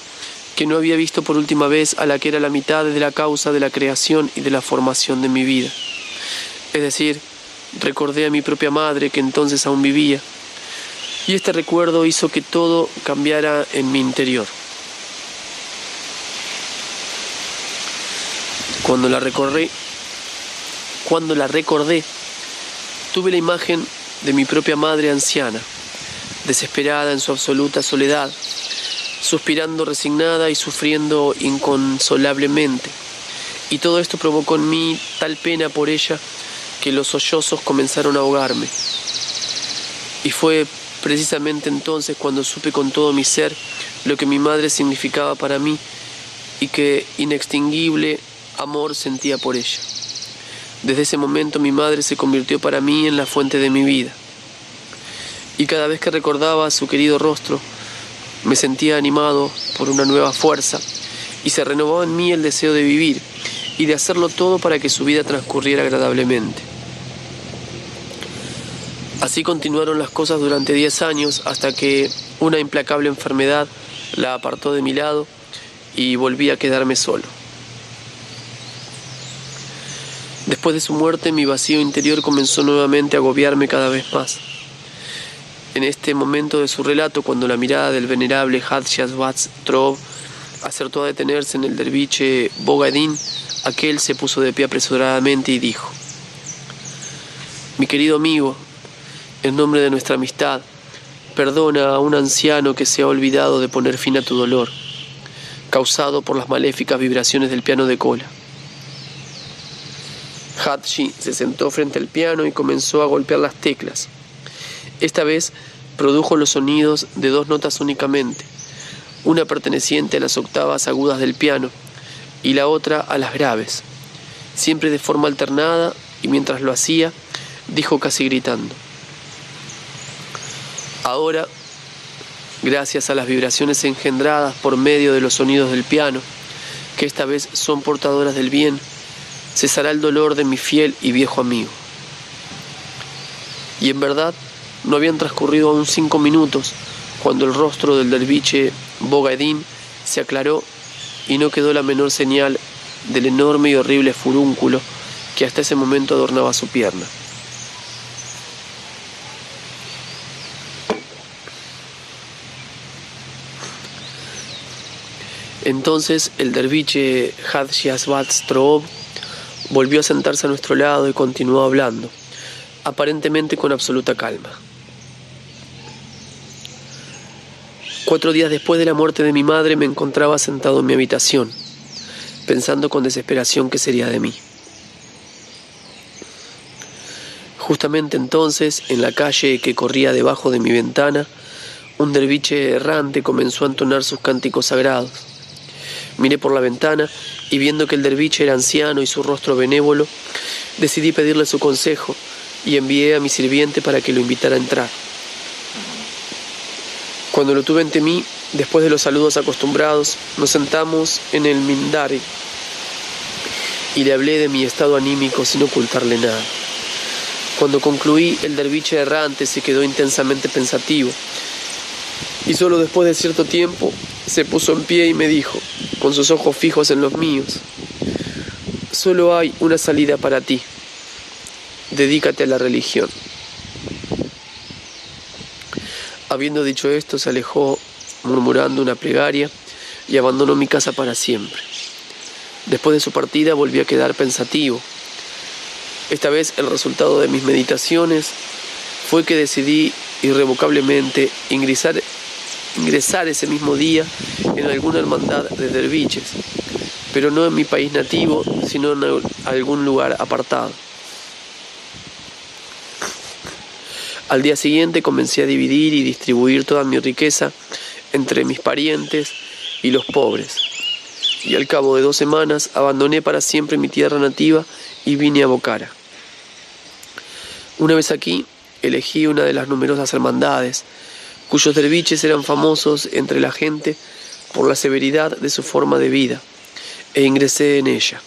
que no había visto por última vez a la que era la mitad de la causa de la creación y de la formación de mi vida. Es decir, recordé a mi propia madre, que entonces aún vivía, y este recuerdo hizo que todo cambiara en mi interior. Cuando la recordé, tuve la imagen de mi propia madre anciana, desesperada en su absoluta soledad, suspirando resignada y sufriendo inconsolablemente. Y todo esto provocó en mí tal pena por ella que los sollozos comenzaron a ahogarme. Y fue precisamente entonces cuando supe con todo mi ser lo que mi madre significaba para mí y qué inextinguible amor sentía por ella. Desde ese momento mi madre se convirtió para mí en la fuente de mi vida. Y cada vez que recordaba su querido rostro, me sentía animado por una nueva fuerza y se renovaba en mí el deseo de vivir y de hacerlo todo para que su vida transcurriera agradablemente. Así continuaron las cosas durante 10 años hasta que una implacable enfermedad la apartó de mi lado y volví a quedarme solo. Después de su muerte, mi vacío interior comenzó nuevamente a agobiarme cada vez más. En este momento de su relato, cuando la mirada del venerable Hadshi-Svatstrov acertó a detenerse en el derviche Boga-Edin, aquel se puso de pie apresuradamente y dijo: mi querido amigo, en nombre de nuestra amistad, perdona a un anciano que se ha olvidado de poner fin a tu dolor, causado por las maléficas vibraciones del piano de cola. Hadshi se sentó frente al piano y comenzó a golpear las teclas. Esta vez produjo los sonidos de 2 notas únicamente, una perteneciente a las octavas agudas del piano y la otra a las graves, siempre de forma alternada, y mientras lo hacía, dijo casi gritando: ahora, gracias a las vibraciones engendradas por medio de los sonidos del piano, que esta vez son portadoras del bien, cesará el dolor de mi fiel y viejo amigo. Y en verdad, no habían transcurrido aún 5 minutos cuando el rostro del derviche Boga-Edin se aclaró y no quedó la menor señal del enorme y horrible furúnculo que hasta ese momento adornaba su pierna. Entonces el derviche Hadshi-Svatstrov volvió a sentarse a nuestro lado y continuó hablando, aparentemente con absoluta calma. 4 días después de la muerte de mi madre me encontraba sentado en mi habitación, pensando con desesperación qué sería de mí. Justamente entonces, en la calle que corría debajo de mi ventana, un derviche errante comenzó a entonar sus cánticos sagrados. Miré por la ventana y viendo que el derviche era anciano y su rostro benévolo, decidí pedirle su consejo y envié a mi sirviente para que lo invitara a entrar. Cuando lo tuve ante mí, después de los saludos acostumbrados, nos sentamos en el mindari y le hablé de mi estado anímico sin ocultarle nada. Cuando concluí, el derviche errante se quedó intensamente pensativo y solo después de cierto tiempo se puso en pie y me dijo, con sus ojos fijos en los míos: solo hay una salida para ti. Dedícate a la religión. Habiendo dicho esto, se alejó murmurando una plegaria y abandonó mi casa para siempre. Después de su partida volví a quedar pensativo. Esta vez el resultado de mis meditaciones fue que decidí irrevocablemente ingresar ese mismo día en alguna hermandad de derviches, pero no en mi país nativo, sino en algún lugar apartado. Al día siguiente comencé a dividir y distribuir toda mi riqueza entre mis parientes y los pobres, y al cabo de 2 semanas abandoné para siempre mi tierra nativa y vine a Bocara. Una vez aquí, elegí una de las numerosas hermandades, cuyos derviches eran famosos entre la gente por la severidad de su forma de vida, e ingresé en ella.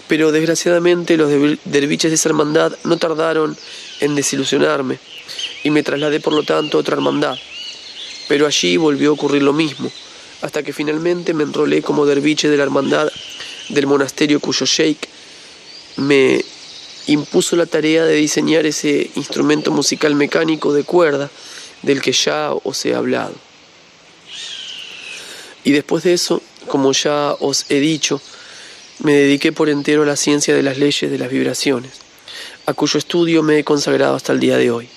Pero desgraciadamente los derviches de esa hermandad no tardaron en desilusionarme, y me trasladé por lo tanto a otra hermandad. Pero allí volvió a ocurrir lo mismo, hasta que finalmente me enrolé como derviche de la hermandad del monasterio cuyo sheik me impuso la tarea de diseñar ese instrumento musical mecánico de cuerda del que ya os he hablado. Y después de eso, como ya os he dicho, me dediqué por entero a la ciencia de las leyes de las vibraciones, a cuyo estudio me he consagrado hasta el día de hoy.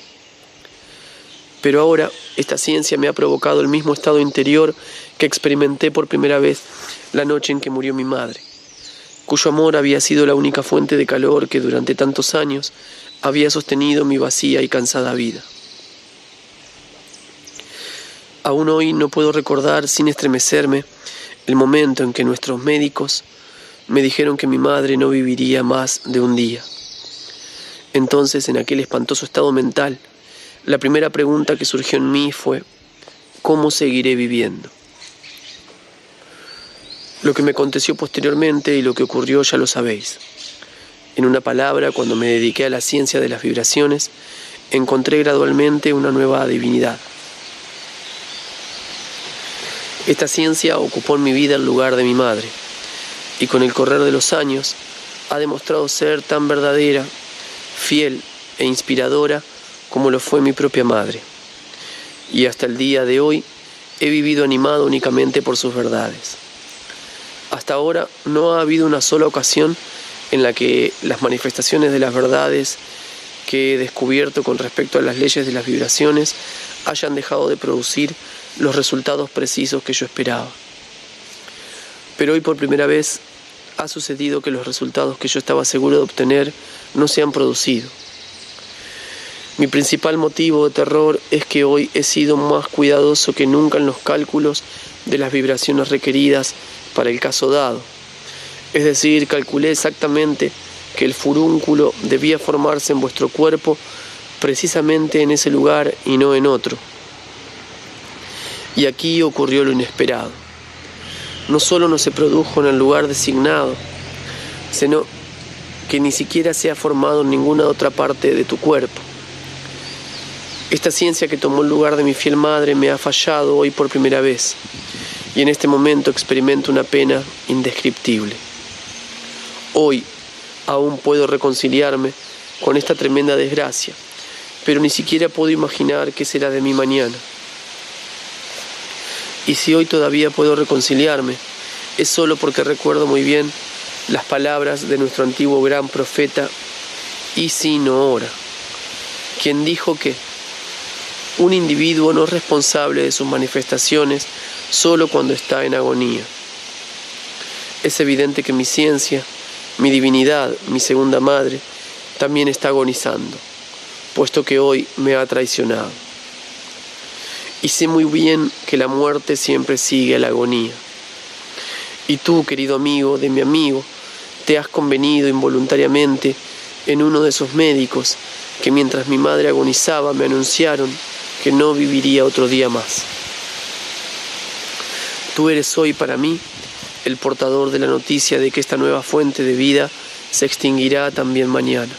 Pero ahora, esta ciencia me ha provocado el mismo estado interior que experimenté por primera vez la noche en que murió mi madre, cuyo amor había sido la única fuente de calor que durante tantos años había sostenido mi vacía y cansada vida. Aún hoy no puedo recordar sin estremecerme el momento en que nuestros médicos me dijeron que mi madre no viviría más de un día. Entonces, en aquel espantoso estado mental, la primera pregunta que surgió en mí fue: ¿cómo seguiré viviendo? Lo que me aconteció posteriormente y lo que ocurrió ya lo sabéis. En una palabra, cuando me dediqué a la ciencia de las vibraciones, encontré gradualmente una nueva divinidad. Esta ciencia ocupó en mi vida el lugar de mi madre, y con el correr de los años ha demostrado ser tan verdadera, fiel e inspiradora como lo fue mi propia madre. Y hasta el día de hoy he vivido animado únicamente por sus verdades. Hasta ahora no ha habido una sola ocasión en la que las manifestaciones de las verdades que he descubierto con respecto a las leyes de las vibraciones hayan dejado de producir los resultados precisos que yo esperaba. Pero hoy por primera vez ha sucedido que los resultados que yo estaba seguro de obtener no se han producido. Mi principal motivo de terror es que hoy he sido más cuidadoso que nunca en los cálculos de las vibraciones requeridas para el caso dado. Es decir, calculé exactamente que el furúnculo debía formarse en vuestro cuerpo precisamente en ese lugar y no en otro. Y aquí ocurrió lo inesperado. No solo no se produjo en el lugar designado, sino que ni siquiera se ha formado en ninguna otra parte de tu cuerpo. Esta ciencia que tomó el lugar de mi fiel madre me ha fallado hoy por primera vez, y en este momento experimento una pena indescriptible. Hoy aún puedo reconciliarme con esta tremenda desgracia, pero ni siquiera puedo imaginar qué será de mí mañana. Y si hoy todavía puedo reconciliarme, es solo porque recuerdo muy bien las palabras de nuestro antiguo gran profeta y si no ora, quien dijo que un individuo no es responsable de sus manifestaciones solo cuando está en agonía. Es evidente que mi ciencia, mi divinidad, mi segunda madre, también está agonizando, puesto que hoy me ha traicionado. Y sé muy bien que la muerte siempre sigue a la agonía. Y tú, querido amigo de mi amigo, te has convenido involuntariamente en uno de esos médicos que mientras mi madre agonizaba me anunciaron que no viviría otro día más. Tú eres hoy para mí el portador de la noticia de que esta nueva fuente de vida se extinguirá también mañana.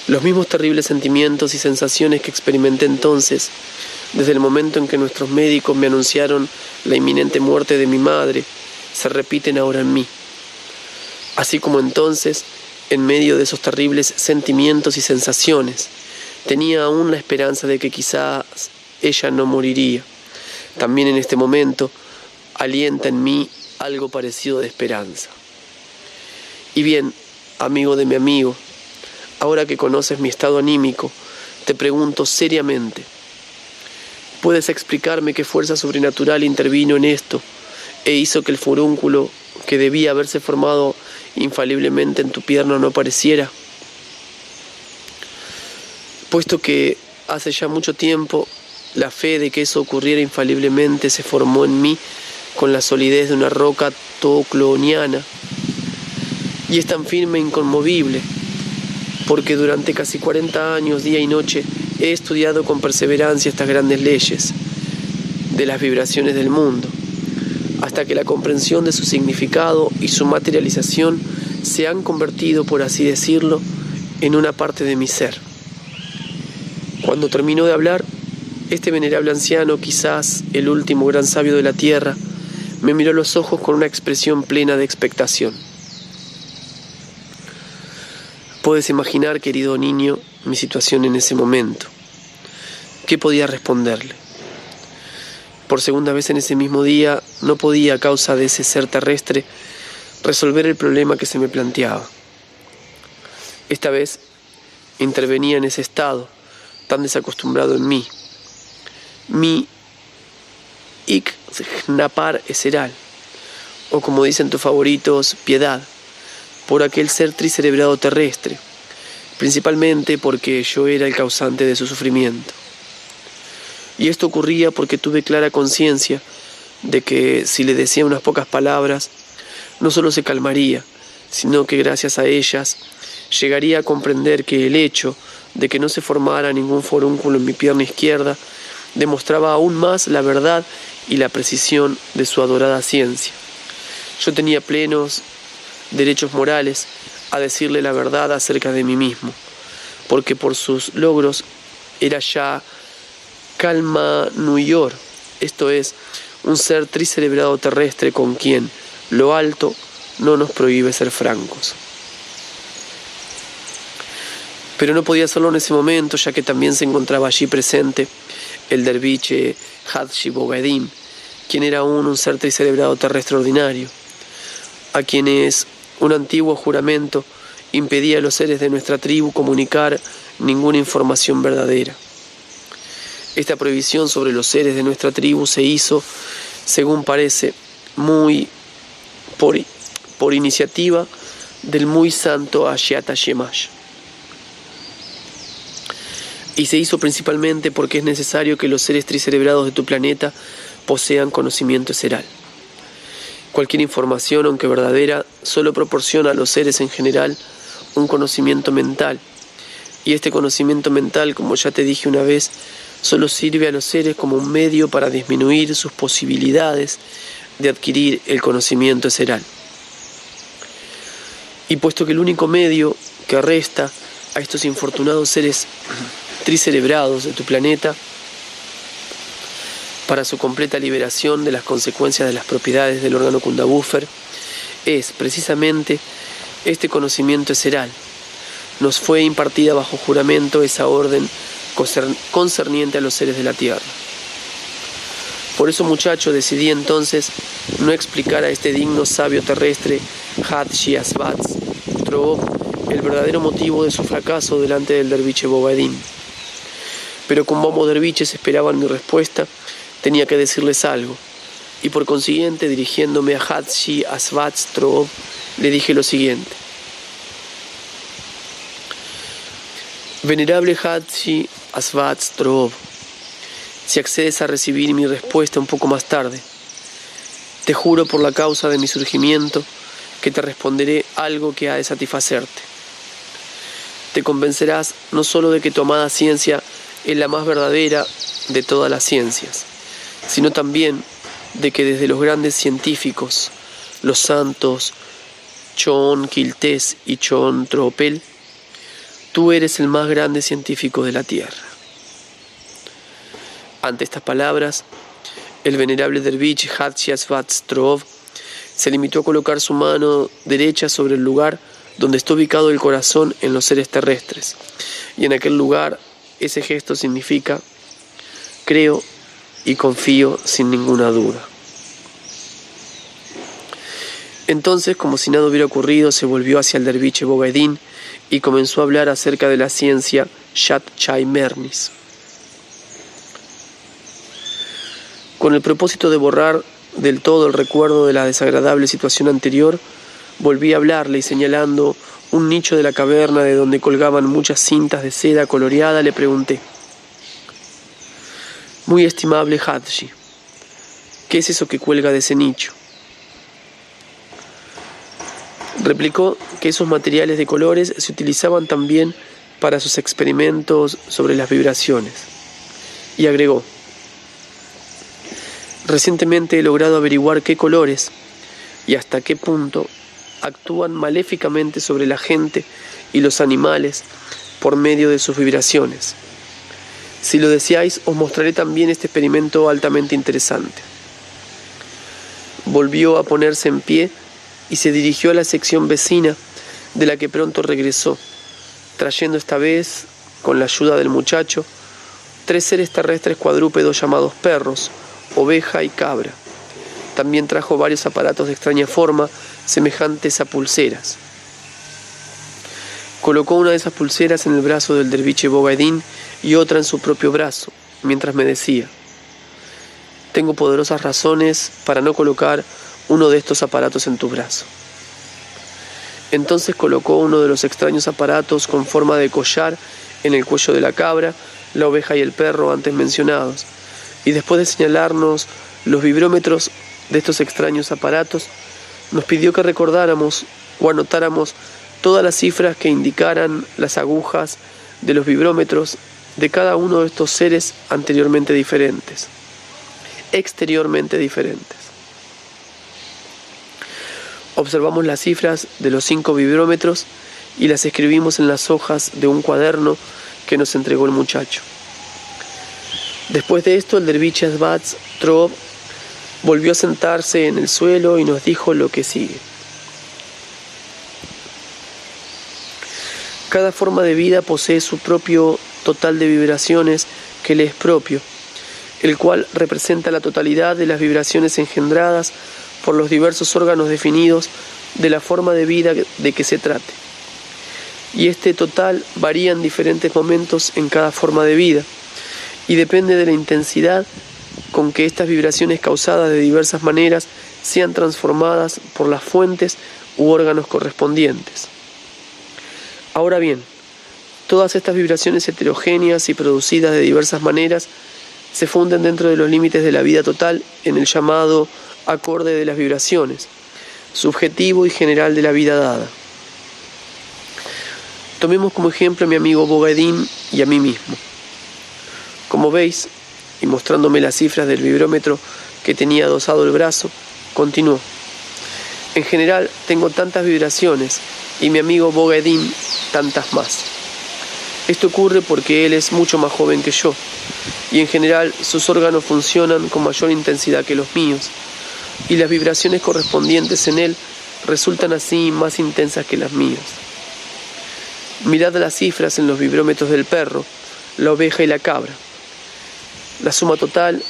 Los mismos terribles sentimientos y sensaciones que experimenté entonces, desde el momento en que nuestros médicos me anunciaron la inminente muerte de mi madre, se repiten ahora en mí. Así como entonces, en medio de esos terribles sentimientos y sensaciones, tenía aún la esperanza de que quizás ella no moriría. También en este momento alienta en mí algo parecido de esperanza. Y bien, amigo de mi amigo, ahora que conoces mi estado anímico, te pregunto seriamente, ¿puedes explicarme qué fuerza sobrenatural intervino en esto e hizo que el furúnculo que debía haberse formado infaliblemente en tu pierna no apareciera? Puesto que hace ya mucho tiempo la fe de que eso ocurriera infaliblemente se formó en mí con la solidez de una roca tocloniana, y es tan firme e inconmovible, porque durante casi 40 años, día y noche, he estudiado con perseverancia estas grandes leyes de las vibraciones del mundo, hasta que la comprensión de su significado y su materialización se han convertido, por así decirlo, en una parte de mi ser. Cuando terminó de hablar, este venerable anciano, quizás el último gran sabio de la tierra, me miró a los ojos con una expresión plena de expectación. Puedes imaginar, querido niño, mi situación en ese momento. ¿Qué podía responderle? Por segunda vez en ese mismo día, no podía, a causa de ese ser terrestre, resolver el problema que se me planteaba. Esta vez intervenía en ese estado tan desacostumbrado en mí. Mi Iknapar Eseral, o como dicen tus favoritos, piedad, por aquel ser tricerebrado terrestre, principalmente porque yo era el causante de su sufrimiento. Y esto ocurría porque tuve clara conciencia de que si le decía unas pocas palabras, no solo se calmaría, sino que gracias a ellas llegaría a comprender que el hecho de que no se formara ningún forúnculo en mi pierna izquierda demostraba aún más la verdad y la precisión de su adorada ciencia. Yo tenía plenos derechos morales a decirle la verdad acerca de mí mismo, porque por sus logros era ya Kalma Nuyor, esto es, un ser tricerebrado terrestre con quien lo alto no nos prohíbe ser francos. Pero no podía hacerlo en ese momento, ya que también se encontraba allí presente el derviche Hadji Bogadim, quien era aún un ser tricerebrado terrestre ordinario, a quienes un antiguo juramento impedía a los seres de nuestra tribu comunicar ninguna información verdadera. Esta prohibición sobre los seres de nuestra tribu se hizo, según parece, muy por iniciativa del muy santo Ashiata Shemash. Y se hizo principalmente porque es necesario que los seres tricerebrados de tu planeta posean conocimiento eseral. Cualquier información, aunque verdadera, solo proporciona a los seres en general un conocimiento mental. Y este conocimiento mental, como ya te dije una vez, solo sirve a los seres como un medio para disminuir sus posibilidades de adquirir el conocimiento eseral. Y puesto que el único medio que resta a estos infortunados seres tricerebrados de tu planeta para su completa liberación de las consecuencias de las propiedades del órgano Kundabuffer es precisamente este conocimiento eseral. Nos fue impartida bajo juramento esa orden concerniente a los seres de la tierra. Por eso, muchacho, decidí entonces no explicar a este digno sabio terrestre Hadji Asbatz el verdadero motivo de su fracaso delante del derviche Bogaidín. Pero como ambos derviches esperaban mi respuesta, tenía que decirles algo, y por consiguiente, dirigiéndome a Hadji Asvatstrov, le dije lo siguiente: Venerable Hadji Asvatstrov, si accedes a recibir mi respuesta un poco más tarde, te juro por la causa de mi surgimiento que te responderé algo que ha de satisfacerte. Te convencerás no solo de que tu amada ciencia es la más verdadera de todas las ciencias, sino también de que desde los grandes científicos, los santos Choon Kiltés y Choon Tropel, tú eres el más grande científico de la Tierra. Ante estas palabras, el venerable derviche Hadji Asvatstrov se limitó a colocar su mano derecha sobre el lugar donde está ubicado el corazón en los seres terrestres, y en aquel lugar ese gesto significa: creo y confío sin ninguna duda. Entonces, como si nada hubiera ocurrido, se volvió hacia el derviche Bogaidín y comenzó a hablar acerca de la ciencia Shat Chai Mernis. Con el propósito de borrar del todo el recuerdo de la desagradable situación anterior, volví a hablarle y, señalando un nicho de la caverna de donde colgaban muchas cintas de seda coloreada, le pregunté: Muy estimable Hadji, ¿qué es eso que cuelga de ese nicho? Replicó que esos materiales de colores se utilizaban también para sus experimentos sobre las vibraciones, y agregó: Recientemente he logrado averiguar qué colores y hasta qué punto actúan maléficamente sobre la gente y los animales por medio de sus vibraciones. Si lo deseáis, os mostraré también este experimento altamente interesante. Volvió a ponerse en pie y se dirigió a la sección vecina, de la que pronto regresó, trayendo esta vez, con la ayuda del muchacho, 3 seres terrestres cuadrúpedos llamados perros, oveja y cabra. También trajo varios aparatos de extraña forma, semejantes a pulseras. Colocó una de esas pulseras en el brazo del derviche Bogaidín y otra en su propio brazo, mientras me decía: tengo poderosas razones para no colocar uno de estos aparatos en tu brazo. Entonces colocó uno de los extraños aparatos con forma de collar en el cuello de la cabra, la oveja y el perro antes mencionados, y después de señalarnos los vibrómetros de estos extraños aparatos, nos pidió que recordáramos o anotáramos todas las cifras que indicaran las agujas de los vibrómetros de cada uno de estos seres exteriormente diferentes. Observamos las cifras de los 5 vibrómetros y las escribimos en las hojas de un cuaderno que nos entregó el muchacho. Después de esto, el derviche Asvatstrov volvió a sentarse en el suelo y nos dijo lo que sigue. Cada forma de vida posee su propio total de vibraciones que le es propio, el cual representa la totalidad de las vibraciones engendradas por los diversos órganos definidos de la forma de vida de que se trate. Y este total varía en diferentes momentos en cada forma de vida, y depende de la intensidad con que estas vibraciones causadas de diversas maneras sean transformadas por las fuentes u órganos correspondientes. Ahora bien, todas estas vibraciones heterogéneas y producidas de diversas maneras se funden dentro de los límites de la vida total en el llamado acorde de las vibraciones, subjetivo y general de la vida dada. Tomemos como ejemplo a mi amigo Bogaidín y a mí mismo. Como veis, y mostrándome las cifras del vibrómetro que tenía adosado el brazo, continuó: en general tengo tantas vibraciones y mi amigo Bogaidín tantas más. Esto ocurre porque él es mucho más joven que yo, y en general sus órganos funcionan con mayor intensidad que los míos, y las vibraciones correspondientes en él resultan así más intensas que las mías. Mirad las cifras en los vibrómetros del perro, la oveja y la cabra. La suma total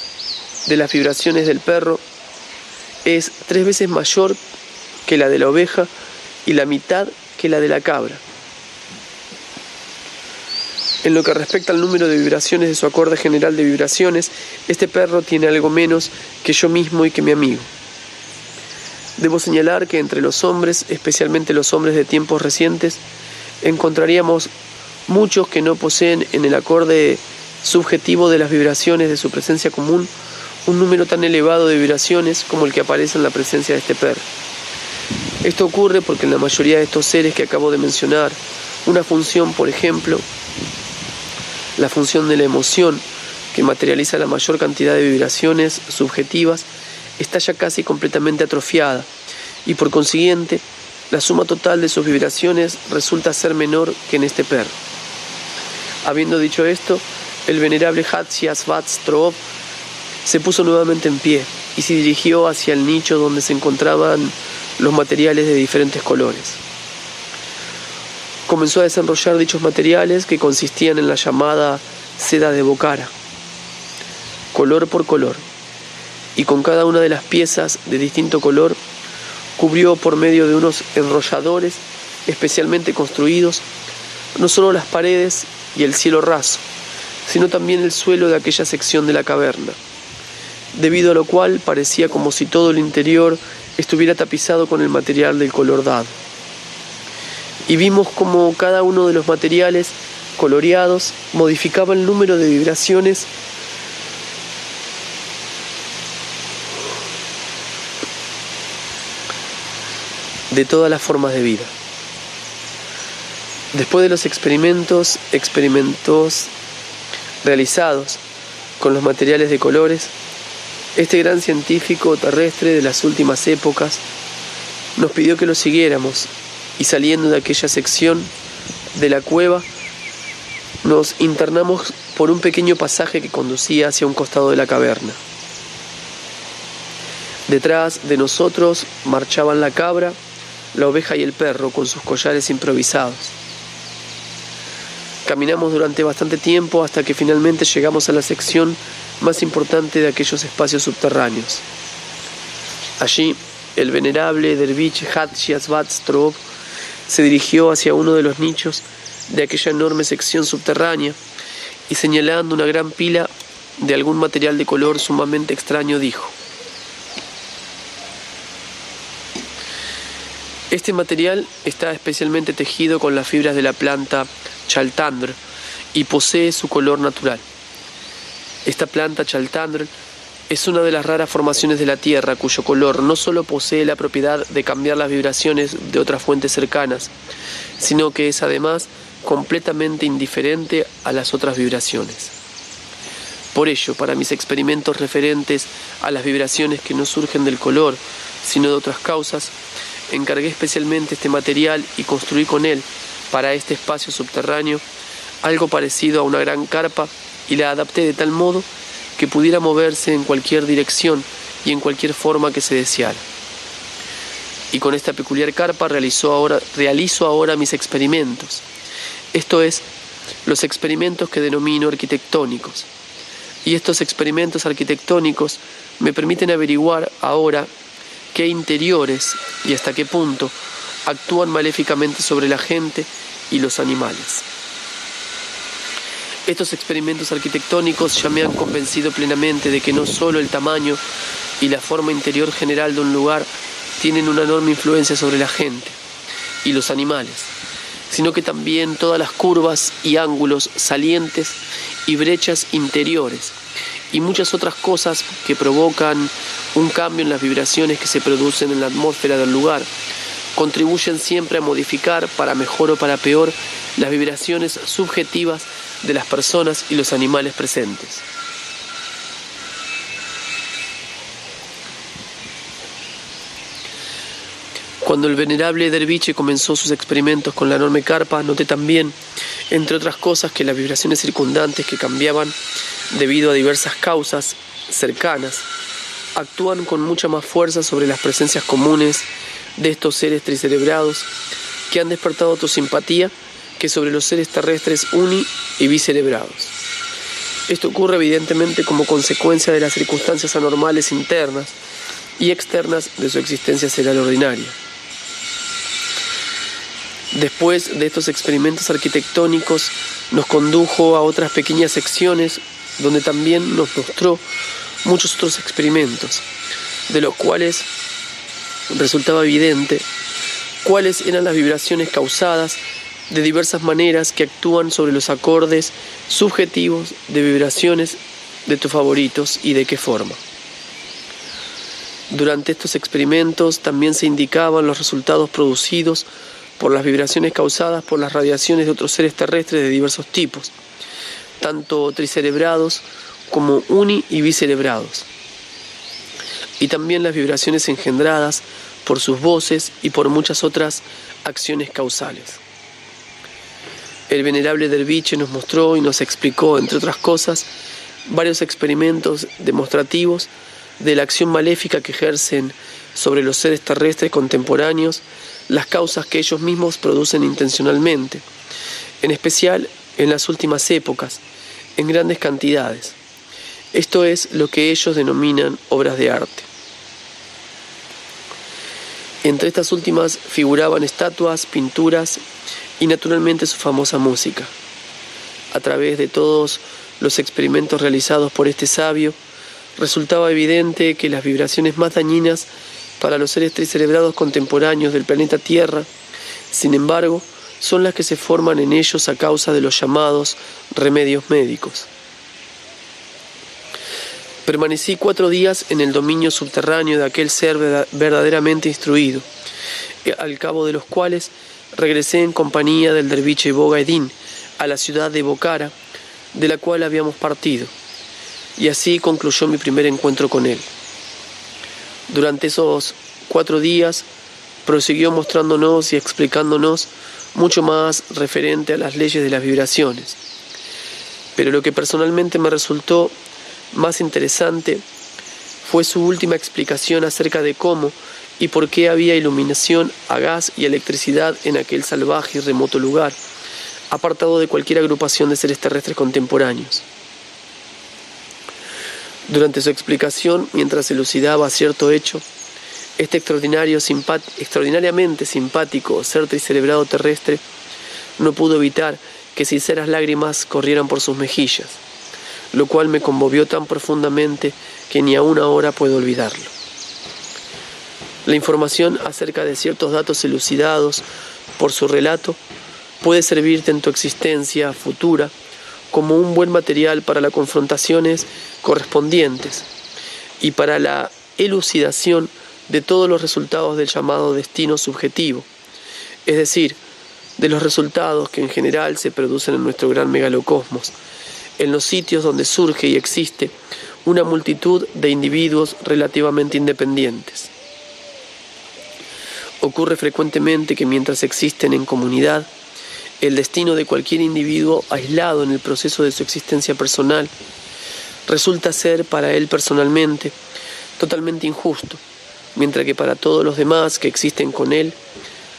de las vibraciones del perro es 3 veces mayor que la de la oveja y la mitad que la de la cabra. En lo que respecta al número de vibraciones de su acorde general de vibraciones, este perro tiene algo menos que yo mismo y que mi amigo. Debo señalar que entre los hombres, especialmente los hombres de tiempos recientes, encontraríamos muchos que no poseen en el acorde subjetivo de las vibraciones de su presencia común un número tan elevado de vibraciones como el que aparece en la presencia de este perro. Esto ocurre porque en la mayoría de estos seres que acabo de mencionar, una función, por ejemplo, la función de la emoción, que materializa la mayor cantidad de vibraciones subjetivas, está ya casi completamente atrofiada y por consiguiente la suma total de sus vibraciones resulta ser menor que en este perro. Habiendo dicho esto, el venerable Hatshepsut se puso nuevamente en pie y se dirigió hacia el nicho donde se encontraban los materiales de diferentes colores. Comenzó a desenrollar dichos materiales que consistían en la llamada seda de Bocara, color por color, y con cada una de las piezas de distinto color cubrió por medio de unos enrolladores especialmente construidos no solo las paredes y el cielo raso, sino también el suelo de aquella sección de la caverna, debido a lo cual parecía como si todo el interior estuviera tapizado con el material del color dado. Y vimos como cada uno de los materiales coloreados modificaba el número de vibraciones de todas las formas de vida. Después de los experimentos realizados con los materiales de colores, este gran científico terrestre de las últimas épocas nos pidió que lo siguiéramos y saliendo de aquella sección de la cueva nos internamos por un pequeño pasaje que conducía hacia un costado de la caverna. Detrás de nosotros marchaban la cabra, la oveja y el perro con sus collares improvisados. Caminamos durante bastante tiempo hasta que finalmente llegamos a la sección más importante de aquellos espacios subterráneos. Allí, el venerable derviche Hatshepsut se dirigió hacia uno de los nichos de aquella enorme sección subterránea y señalando una gran pila de algún material de color sumamente extraño dijo: este material está especialmente tejido con las fibras de la planta Chaltandr y posee su color natural. Esta planta Chaltandr es una de las raras formaciones de la Tierra cuyo color no solo posee la propiedad de cambiar las vibraciones de otras fuentes cercanas, sino que es además completamente indiferente a las otras vibraciones. Por ello, para mis experimentos referentes a las vibraciones que no surgen del color, sino de otras causas, encargué especialmente este material y construí con él, para este espacio subterráneo, algo parecido a una gran carpa y la adapté de tal modo que pudiera moverse en cualquier dirección y en cualquier forma que se deseara. Y con esta peculiar carpa realizo ahora mis experimentos, esto es, los experimentos que denomino arquitectónicos. Y estos experimentos arquitectónicos me permiten averiguar ahora qué interiores y hasta qué punto actúan maléficamente sobre la gente y los animales. Estos experimentos arquitectónicos ya me han convencido plenamente de que no solo el tamaño y la forma interior general de un lugar tienen una enorme influencia sobre la gente y los animales, sino que también todas las curvas y ángulos salientes y brechas interiores y muchas otras cosas que provocan un cambio en las vibraciones que se producen en la atmósfera del lugar contribuyen siempre a modificar, para mejor o para peor, las vibraciones subjetivas de las personas y los animales presentes. Cuando el venerable derviche comenzó sus experimentos con la enorme carpa, noté también, entre otras cosas, que las vibraciones circundantes que cambiaban debido a diversas causas cercanas actúan con mucha más fuerza sobre las presencias comunes de estos seres tricerebrados que han despertado tu simpatía que sobre los seres terrestres uni y bicerebrados. Esto ocurre evidentemente como consecuencia de las circunstancias anormales internas y externas de su existencia cerebral ordinaria. Después de estos experimentos arquitectónicos, nos condujo a otras pequeñas secciones donde también nos mostró muchos otros experimentos, de los cuales resultaba evidente cuáles eran las vibraciones causadas de diversas maneras que actúan sobre los acordes subjetivos de vibraciones de tus favoritos y de qué forma. Durante estos experimentos también se indicaban los resultados producidos por las vibraciones causadas por las radiaciones de otros seres terrestres de diversos tipos, tanto tricerebrados como uni- y bicerebrados, y también las vibraciones engendradas por sus voces y por muchas otras acciones causales. El venerable Derviche nos mostró y nos explicó, entre otras cosas, varios experimentos demostrativos de la acción maléfica que ejercen sobre los seres terrestres contemporáneos las causas que ellos mismos producen intencionalmente, en especial en las últimas épocas, en grandes cantidades. Esto es lo que ellos denominan obras de arte. Entre estas últimas figuraban estatuas, pinturas y naturalmente su famosa música. A través de todos los experimentos realizados por este sabio, resultaba evidente que las vibraciones más dañinas para los seres tricerebrados contemporáneos del planeta Tierra, sin embargo, son las que se forman en ellos a causa de los llamados remedios médicos. Permanecí 4 días en el dominio subterráneo de aquel ser verdaderamente instruido, al cabo de los cuales regresé en compañía del derviche Bogaedín a la ciudad de Bocara, de la cual habíamos partido, y así concluyó mi primer encuentro con él. Durante esos 4 días prosiguió mostrándonos y explicándonos mucho más referente a las leyes de las vibraciones. Pero lo que personalmente me resultó más interesante fue su última explicación acerca de cómo y por qué había iluminación a gas y electricidad en aquel salvaje y remoto lugar, apartado de cualquier agrupación de seres terrestres contemporáneos. Durante su explicación, mientras elucidaba cierto hecho, este extraordinariamente simpático ser tricerebrado terrestre no pudo evitar que sinceras lágrimas corrieran por sus mejillas, lo cual me conmovió tan profundamente que ni aún ahora puedo olvidarlo. La información acerca de ciertos datos elucidados por su relato puede servirte en tu existencia futura como un buen material para las confrontaciones correspondientes y para la elucidación de todos los resultados del llamado destino subjetivo, es decir, de los resultados que en general se producen en nuestro gran megalocosmos, en los sitios donde surge y existe una multitud de individuos relativamente independientes. Ocurre frecuentemente que mientras existen en comunidad, el destino de cualquier individuo aislado en el proceso de su existencia personal resulta ser para él personalmente totalmente injusto, mientras que para todos los demás que existen con él,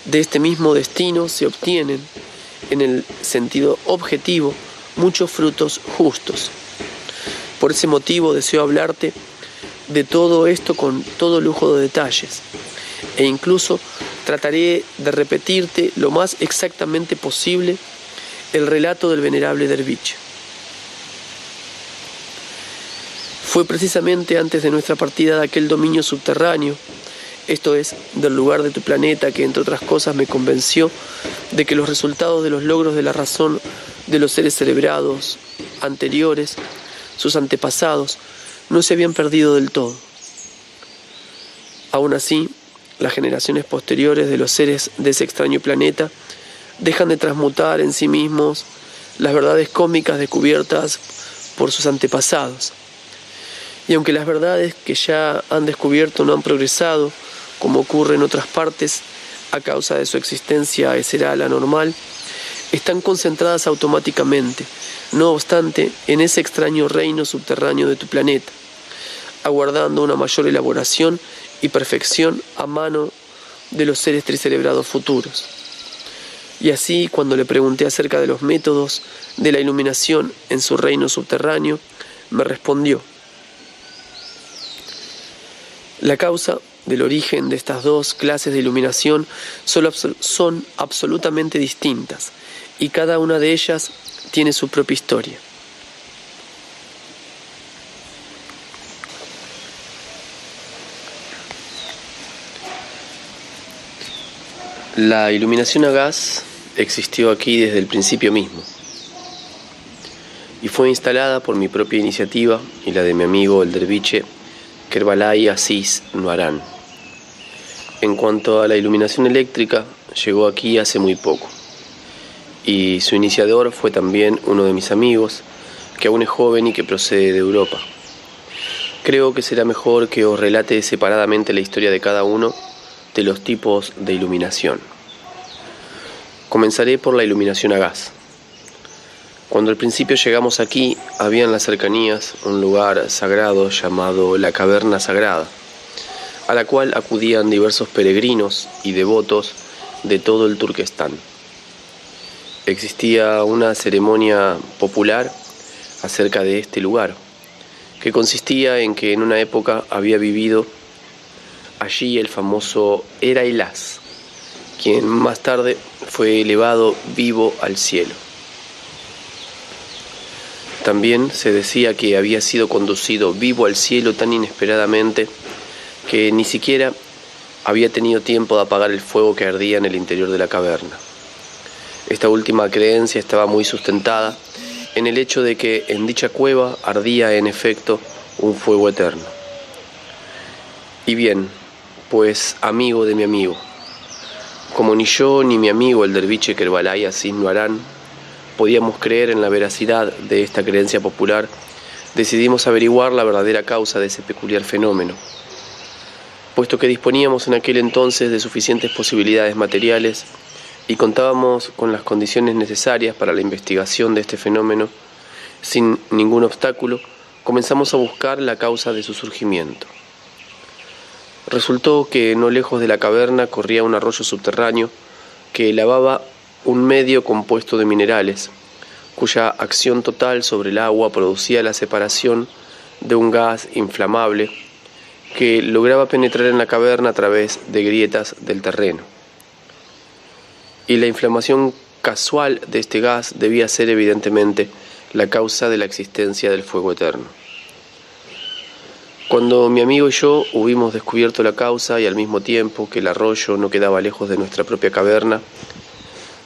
de este mismo destino se obtienen, en el sentido objetivo, muchos frutos justos. Por ese motivo deseo hablarte de todo esto con todo lujo de detalles, e incluso trataré de repetirte lo más exactamente posible el relato del venerable Derviche. Fue precisamente antes de nuestra partida de aquel dominio subterráneo, esto es, del lugar de tu planeta, que entre otras cosas me convenció de que los resultados de los logros de la razón de los seres cerebrados anteriores, sus antepasados, no se habían perdido del todo. Aún así, las generaciones posteriores de los seres de ese extraño planeta dejan de transmutar en sí mismos las verdades cósmicas descubiertas por sus antepasados. Y aunque las verdades que ya han descubierto no han progresado, como ocurre en otras partes a causa de su existencia eseral anormal, están concentradas automáticamente, no obstante, en ese extraño reino subterráneo de tu planeta, aguardando una mayor elaboración y perfección a mano de los seres tricerebrados futuros. Y así, cuando le pregunté acerca de los métodos de la iluminación en su reino subterráneo, me respondió: la causa del origen de estas dos clases de iluminación son absolutamente distintas y cada una de ellas tiene su propia historia. La iluminación a gas existió aquí desde el principio mismo y fue instalada por mi propia iniciativa y la de mi amigo el derviche Kerbalay Aziz Nuaran. En cuanto a la iluminación eléctrica, llegó aquí hace muy poco y su iniciador fue también uno de mis amigos, que aún es joven y que procede de Europa. Creo que será mejor que os relate separadamente la historia de cada uno de los tipos de iluminación. Comenzaré por la iluminación a gas. Cuando al principio llegamos aquí, había en las cercanías un lugar sagrado llamado la Caverna Sagrada, a la cual acudían diversos peregrinos y devotos de todo el Turquestán. Existía una ceremonia popular acerca de este lugar, que consistía en que en una época había vivido allí el famoso Era-Ilás, quien más tarde fue elevado vivo al cielo. También se decía que había sido conducido vivo al cielo tan inesperadamente que ni siquiera había tenido tiempo de apagar el fuego que ardía en el interior de la caverna. Esta última creencia estaba muy sustentada en el hecho de que en dicha cueva ardía en efecto un fuego eterno. Y bien, pues amigo de mi amigo, como ni yo ni mi amigo el derviche Kerbalay Aziz Nuaran podíamos creer en la veracidad de esta creencia popular, decidimos averiguar la verdadera causa de ese peculiar fenómeno. Puesto que disponíamos en aquel entonces de suficientes posibilidades materiales y contábamos con las condiciones necesarias para la investigación de este fenómeno, sin ningún obstáculo, comenzamos a buscar la causa de su surgimiento. Resultó que no lejos de la caverna corría un arroyo subterráneo que lavaba un medio compuesto de minerales, cuya acción total sobre el agua producía la separación de un gas inflamable que lograba penetrar en la caverna a través de grietas del terreno. Y la inflamación casual de este gas debía ser evidentemente la causa de la existencia del fuego eterno. Cuando mi amigo y yo hubimos descubierto la causa y al mismo tiempo que el arroyo no quedaba lejos de nuestra propia caverna,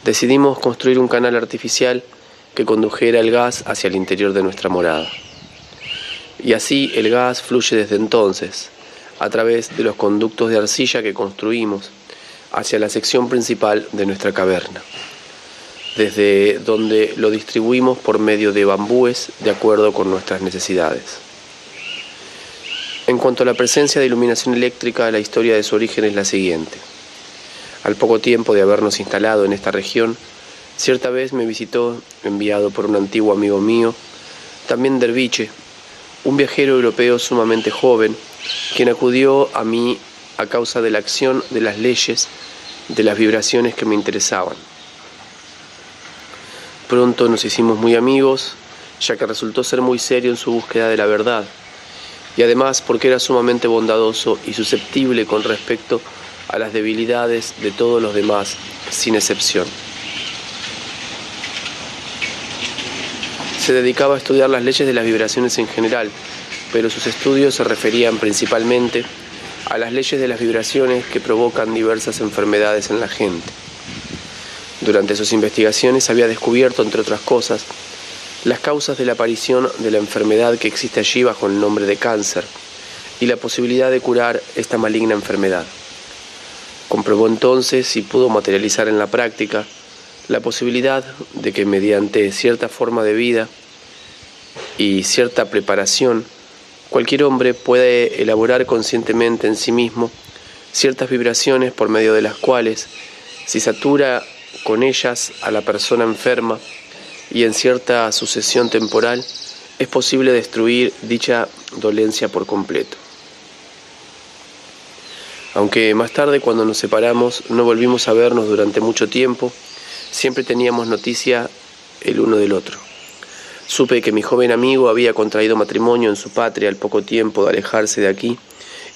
decidimos construir un canal artificial que condujera el gas hacia el interior de nuestra morada. Y así el gas fluye desde entonces, a través de los conductos de arcilla que construimos, hacia la sección principal de nuestra caverna, desde donde lo distribuimos por medio de bambúes de acuerdo con nuestras necesidades. En cuanto a la presencia de iluminación eléctrica, la historia de su origen es la siguiente. Al poco tiempo de habernos instalado en esta región, cierta vez me visitó, enviado por un antiguo amigo mío, también derviche, un viajero europeo sumamente joven, quien acudió a mí a causa de la acción de las leyes de las vibraciones que me interesaban. Pronto nos hicimos muy amigos, ya que resultó ser muy serio en su búsqueda de la verdad, y además porque era sumamente bondadoso y susceptible con respecto a las debilidades de todos los demás, sin excepción. Se dedicaba a estudiar las leyes de las vibraciones en general, pero sus estudios se referían principalmente a las leyes de las vibraciones que provocan diversas enfermedades en la gente. Durante sus investigaciones había descubierto, entre otras cosas, las causas de la aparición de la enfermedad que existe allí bajo el nombre de cáncer y la posibilidad de curar esta maligna enfermedad. Comprobó entonces y pudo materializar en la práctica la posibilidad de que mediante cierta forma de vida y cierta preparación, cualquier hombre puede elaborar conscientemente en sí mismo ciertas vibraciones por medio de las cuales, si satura con ellas a la persona enferma y en cierta sucesión temporal, es posible destruir dicha dolencia por completo. Aunque más tarde, cuando nos separamos, no volvimos a vernos durante mucho tiempo, siempre teníamos noticia el uno del otro. Supe que mi joven amigo había contraído matrimonio en su patria al poco tiempo de alejarse de aquí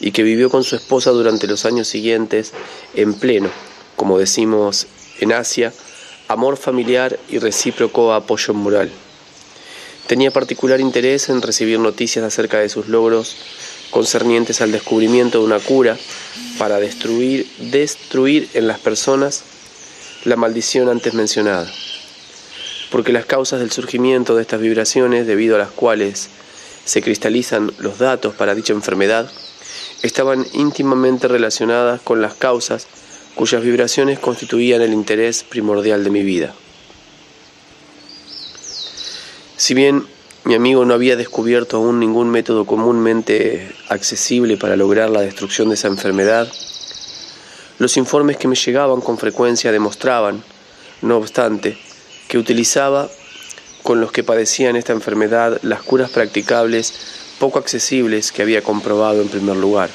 y que vivió con su esposa durante los años siguientes en pleno, como decimos en Asia, amor familiar y recíproco apoyo moral. Tenía particular interés en recibir noticias acerca de sus logros concernientes al descubrimiento de una cura para destruir en las personas la maldición antes mencionada, porque las causas del surgimiento de estas vibraciones, debido a las cuales se cristalizan los datos para dicha enfermedad, estaban íntimamente relacionadas con las causas cuyas vibraciones constituían el interés primordial de mi vida. Si bien mi amigo no había descubierto aún ningún método comúnmente accesible para lograr la destrucción de esa enfermedad, los informes que me llegaban con frecuencia demostraban, no obstante, que utilizaba con los que padecían esta enfermedad las curas practicables poco accesibles que había comprobado en primer lugar,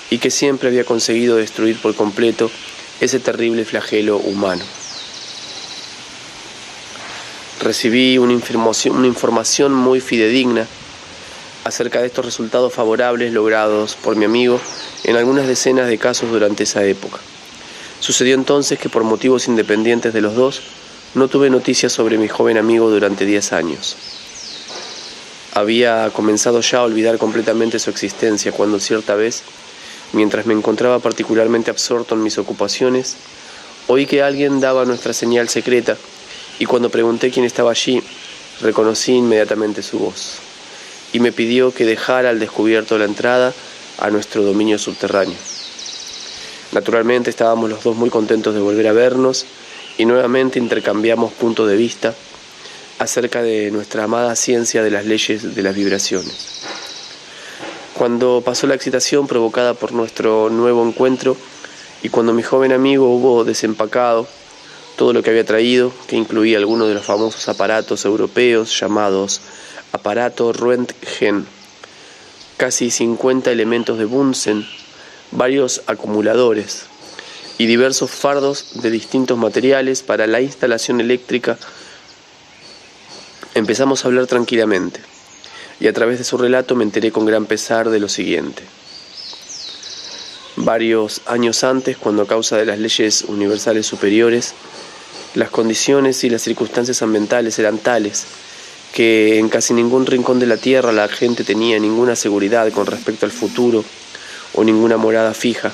y que siempre había conseguido destruir por completo ese terrible flagelo humano. Recibí una información muy fidedigna acerca de estos resultados favorables logrados por mi amigo en algunas decenas de casos durante esa época. Sucedió entonces que por motivos independientes de los dos, no tuve noticias sobre mi joven amigo durante 10 años. Había comenzado ya a olvidar completamente su existencia cuando cierta vez, mientras me encontraba particularmente absorto en mis ocupaciones, oí que alguien daba nuestra señal secreta y cuando pregunté quién estaba allí, reconocí inmediatamente su voz y me pidió que dejara al descubierto la entrada a nuestro dominio subterráneo. Naturalmente estábamos los dos muy contentos de volver a vernos y nuevamente intercambiamos puntos de vista acerca de nuestra amada ciencia de las leyes de las vibraciones. Cuando pasó la excitación provocada por nuestro nuevo encuentro y cuando mi joven amigo hubo desempacado todo lo que había traído, que incluía algunos de los famosos aparatos europeos llamados aparato Röntgen, casi 50 elementos de Bunsen, varios acumuladores y diversos fardos de distintos materiales para la instalación eléctrica, empezamos a hablar tranquilamente, y a través de su relato me enteré con gran pesar de lo siguiente. Varios años antes, cuando a causa de las leyes universales superiores, las condiciones y las circunstancias ambientales eran tales que en casi ningún rincón de la tierra la gente tenía ninguna seguridad con respecto al futuro o ninguna morada fija,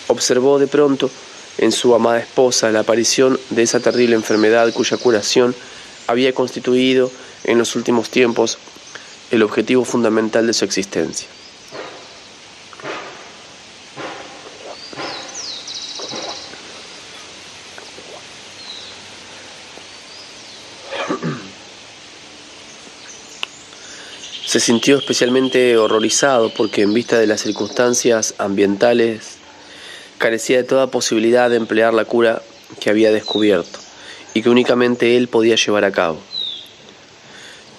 observó de pronto en su amada esposa la aparición de esa terrible enfermedad cuya curación había constituido en los últimos tiempos el objetivo fundamental de su existencia. Se sintió especialmente horrorizado porque en vista de las circunstancias ambientales carecía de toda posibilidad de emplear la cura que había descubierto y que únicamente él podía llevar a cabo.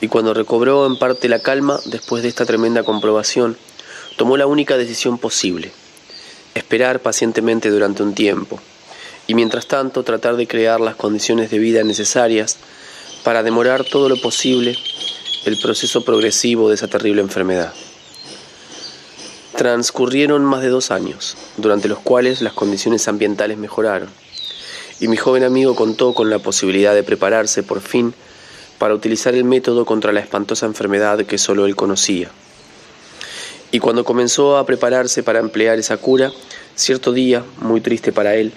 Y cuando recobró en parte la calma después de esta tremenda comprobación, tomó la única decisión posible: esperar pacientemente durante un tiempo y mientras tanto tratar de crear las condiciones de vida necesarias para demorar todo lo posible el proceso progresivo de esa terrible enfermedad. Transcurrieron más de 2 años, durante los cuales las condiciones ambientales mejoraron, y mi joven amigo contó con la posibilidad de prepararse por fin para utilizar el método contra la espantosa enfermedad que solo él conocía. Y cuando comenzó a prepararse para emplear esa cura, cierto día, muy triste para él,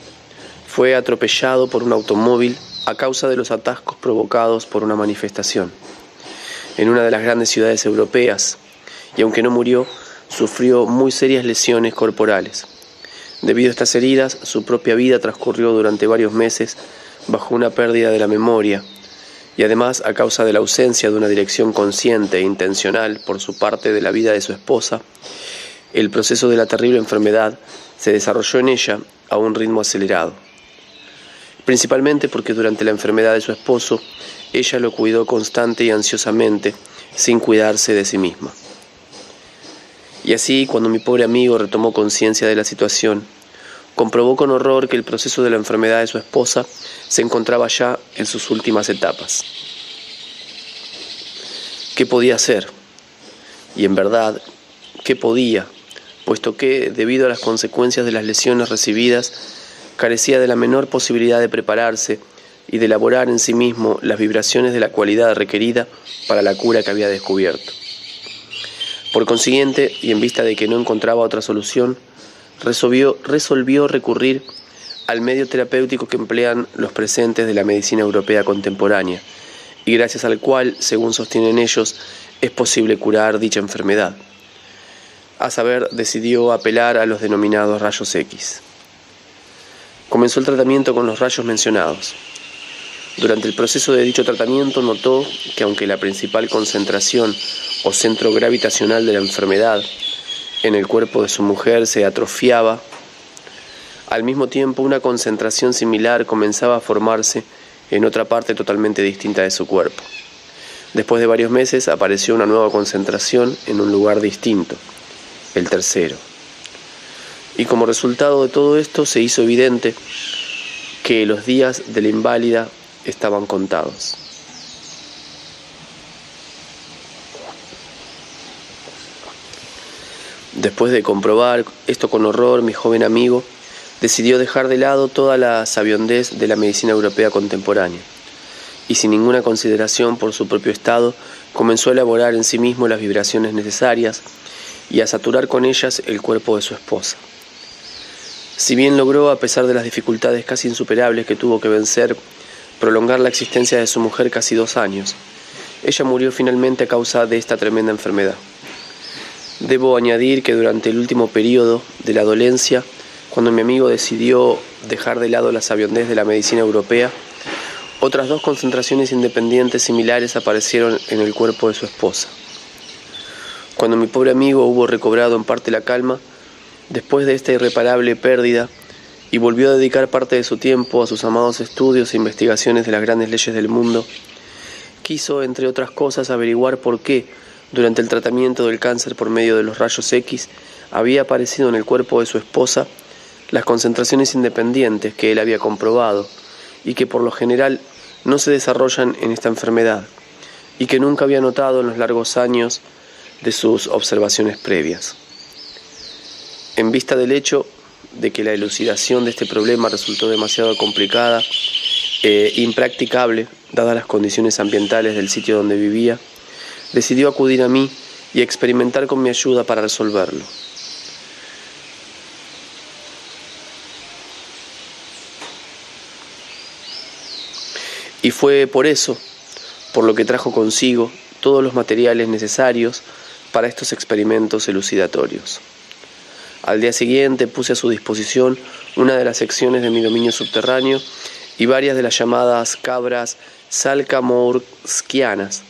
fue atropellado por un automóvil a causa de los atascos provocados por una manifestación en una de las grandes ciudades europeas, y aunque no murió, sufrió muy serias lesiones corporales. Debido a estas heridas, su propia vida transcurrió durante varios meses bajo una pérdida de la memoria, y además, a causa de la ausencia de una dirección consciente e intencional por su parte de la vida de su esposa, el proceso de la terrible enfermedad se desarrolló en ella a un ritmo acelerado. Principalmente porque durante la enfermedad de su esposo, ella lo cuidó constante y ansiosamente, sin cuidarse de sí misma. Y así, cuando mi pobre amigo retomó conciencia de la situación, comprobó con horror que el proceso de la enfermedad de su esposa se encontraba ya en sus últimas etapas. ¿Qué podía hacer? Y en verdad, que podía, puesto que, debido a las consecuencias de las lesiones recibidas, carecía de la menor posibilidad de prepararse y de elaborar en sí mismo las vibraciones de la cualidad requerida para la cura que había descubierto. Por consiguiente, y en vista de que no encontraba otra solución, resolvió recurrir al medio terapéutico que emplean los presentes de la medicina europea contemporánea, y gracias al cual, según sostienen ellos, es posible curar dicha enfermedad. A saber, decidió apelar a los denominados rayos X. Comenzó el tratamiento con los rayos mencionados. Durante el proceso de dicho tratamiento notó que aunque la principal concentración o centro gravitacional de la enfermedad en el cuerpo de su mujer se atrofiaba, al mismo tiempo una concentración similar comenzaba a formarse en otra parte totalmente distinta de su cuerpo. Después de varios meses apareció una nueva concentración en un lugar distinto, el tercero. Y como resultado de todo esto se hizo evidente que los días de la inválida estaban contados. Después de comprobar esto con horror, mi joven amigo decidió dejar de lado toda la sabiondez de la medicina europea contemporánea y sin ninguna consideración por su propio estado comenzó a elaborar en sí mismo las vibraciones necesarias y a saturar con ellas el cuerpo de su esposa. Si bien logró, a pesar de las dificultades casi insuperables que tuvo que vencer, prolongar la existencia de su mujer casi 2 años, ella murió finalmente a causa de esta tremenda enfermedad. Debo añadir que durante el último periodo de la dolencia, cuando mi amigo decidió dejar de lado la sabiondez de la medicina europea, otras 2 concentraciones independientes similares aparecieron en el cuerpo de su esposa. Cuando mi pobre amigo hubo recobrado en parte la calma, después de esta irreparable pérdida, y volvió a dedicar parte de su tiempo a sus amados estudios e investigaciones de las grandes leyes del mundo, quiso, entre otras cosas, averiguar por qué, durante el tratamiento del cáncer por medio de los rayos X, había aparecido en el cuerpo de su esposa las concentraciones independientes que él había comprobado y que por lo general no se desarrollan en esta enfermedad y que nunca había notado en los largos años de sus observaciones previas. En vista del hecho de que la elucidación de este problema resultó demasiado complicada e impracticable, dadas las condiciones ambientales del sitio donde vivía, decidió acudir a mí y experimentar con mi ayuda para resolverlo. Y fue por eso, por lo que trajo consigo todos los materiales necesarios para estos experimentos elucidatorios. Al día siguiente puse a su disposición una de las secciones de mi dominio subterráneo y varias de las llamadas cabras salcamorskianas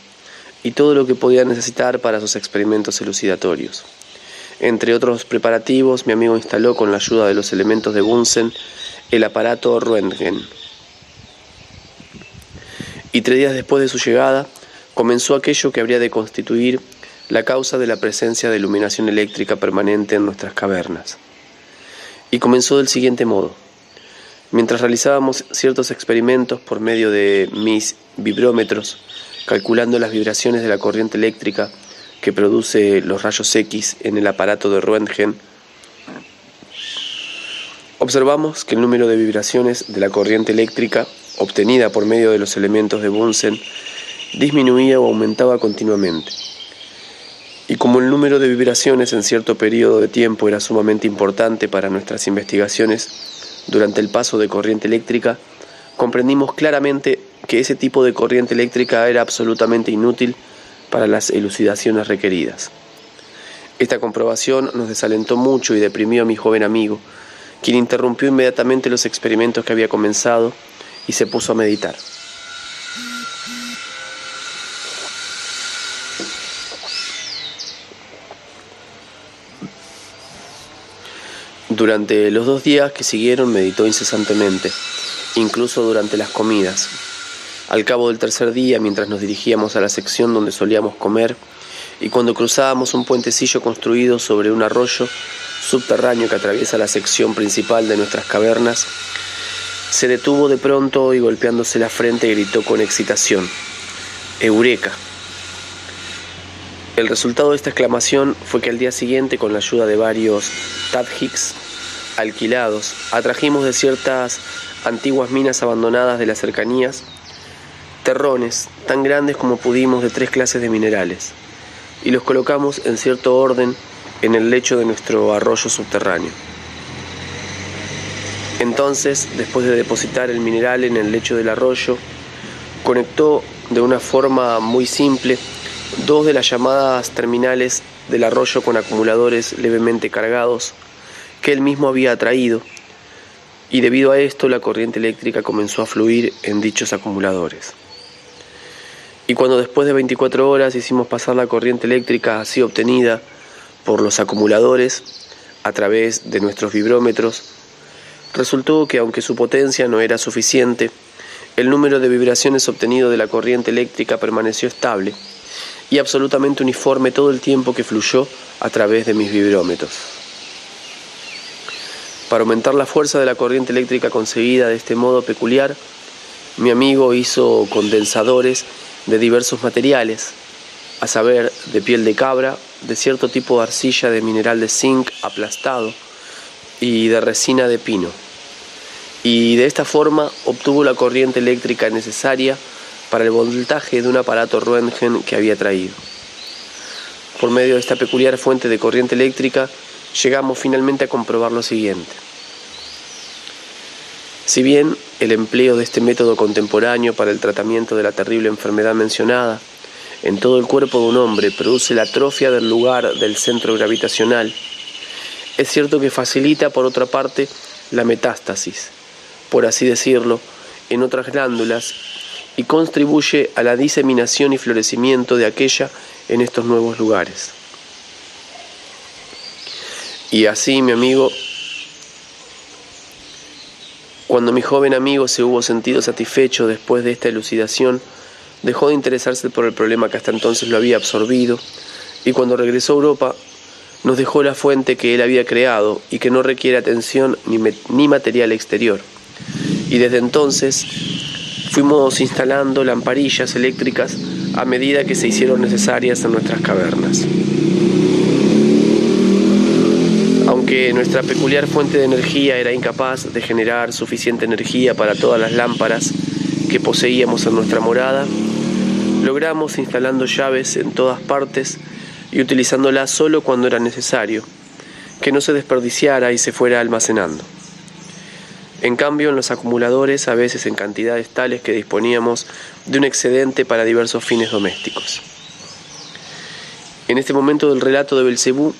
y todo lo que podía necesitar para sus experimentos elucidatorios. Entre otros preparativos, mi amigo instaló con la ayuda de los elementos de Bunsen el aparato Röntgen. Y 3 días después de su llegada, comenzó aquello que habría de constituir la causa de la presencia de iluminación eléctrica permanente en nuestras cavernas. Y comenzó del siguiente modo. Mientras realizábamos ciertos experimentos por medio de mis vibrómetros, calculando las vibraciones de la corriente eléctrica que produce los rayos X en el aparato de Röntgen, observamos que el número de vibraciones de la corriente eléctrica obtenida por medio de los elementos de Bunsen disminuía o aumentaba continuamente. Y como el número de vibraciones en cierto periodo de tiempo era sumamente importante para nuestras investigaciones durante el paso de corriente eléctrica, comprendimos claramente que ese tipo de corriente eléctrica era absolutamente inútil para las elucidaciones requeridas. Esta comprobación nos desalentó mucho y deprimió a mi joven amigo, quien interrumpió inmediatamente los experimentos que había comenzado y se puso a meditar. Durante los 2 días que siguieron meditó incesantemente, incluso durante las comidas. Al cabo del 3er día, mientras nos dirigíamos a la sección donde solíamos comer, y cuando cruzábamos un puentecillo construido sobre un arroyo subterráneo que atraviesa la sección principal de nuestras cavernas, se detuvo de pronto y golpeándose la frente gritó con excitación: ¡Eureka! El resultado de esta exclamación fue que al día siguiente, con la ayuda de varios tadjiks alquilados, atrajimos de ciertas antiguas minas abandonadas de las cercanías terrones tan grandes como pudimos de 3 clases de minerales y los colocamos en cierto orden en el lecho de nuestro arroyo subterráneo. Entonces, después de depositar el mineral en el lecho del arroyo, conectó de una forma muy simple 2 de las llamadas terminales del arroyo con acumuladores levemente cargados que él mismo había traído, y debido a esto la corriente eléctrica comenzó a fluir en dichos acumuladores. Y cuando después de 24 horas hicimos pasar la corriente eléctrica así obtenida por los acumuladores a través de nuestros vibrómetros, resultó que aunque su potencia no era suficiente, el número de vibraciones obtenido de la corriente eléctrica permaneció estable y absolutamente uniforme todo el tiempo que fluyó a través de mis vibrómetros. Para aumentar la fuerza de la corriente eléctrica conseguida de este modo peculiar, mi amigo hizo condensadores de diversos materiales, a saber, de piel de cabra, de cierto tipo de arcilla de mineral de zinc aplastado y de resina de pino. Y de esta forma obtuvo la corriente eléctrica necesaria para el voltaje de un aparato Röntgen que había traído. Por medio de esta peculiar fuente de corriente eléctrica, llegamos finalmente a comprobar lo siguiente. Si bien el empleo de este método contemporáneo para el tratamiento de la terrible enfermedad mencionada en todo el cuerpo de un hombre produce la atrofia del lugar del centro gravitacional, es cierto que facilita, por otra parte, la metástasis, por así decirlo, en otras glándulas y contribuye a la diseminación y florecimiento de aquella en estos nuevos lugares. Y así, mi amigo, cuando mi joven amigo se hubo sentido satisfecho después de esta elucidación, dejó de interesarse por el problema que hasta entonces lo había absorbido, y cuando regresó a Europa, nos dejó la fuente que él había creado y que no requiere atención ni material exterior. Y desde entonces fuimos instalando lamparillas eléctricas a medida que se hicieron necesarias en nuestras cavernas. Aunque nuestra peculiar fuente de energía era incapaz de generar suficiente energía para todas las lámparas que poseíamos en nuestra morada, logramos, instalando llaves en todas partes y utilizándolas solo cuando era necesario, que no se desperdiciara y se fuera almacenando. En cambio, en los acumuladores, a veces en cantidades tales que disponíamos de un excedente para diversos fines domésticos. En este momento del relato de Belcebú,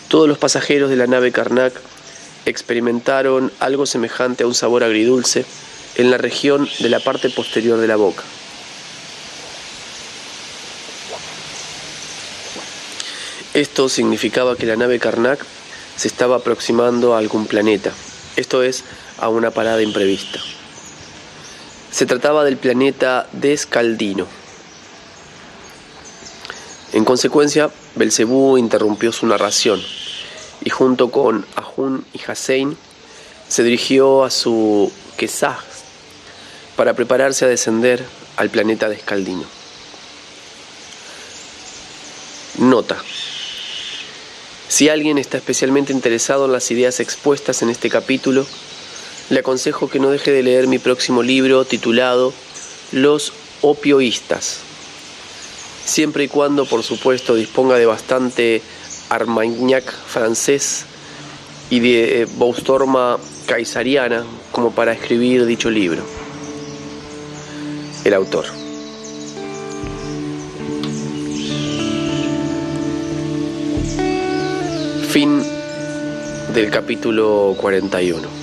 todos los pasajeros de la nave Karnak experimentaron algo semejante a un sabor agridulce en la región de la parte posterior de la boca. Esto significaba que la nave Karnak se estaba aproximando a algún planeta, esto es, a una parada imprevista. Se trataba del planeta Descaldino. En consecuencia, Belcebú interrumpió su narración y junto con Ahun y Hussein se dirigió a su Kesaj para prepararse a descender al planeta Descaldino. Nota: si alguien está especialmente interesado en las ideas expuestas en este capítulo, le aconsejo que no deje de leer mi próximo libro titulado Los opioístas, siempre y cuando, por supuesto, disponga de bastante Armagnac francés y de Boustorma caesariana como para escribir dicho libro. El autor. Fin del capítulo 41.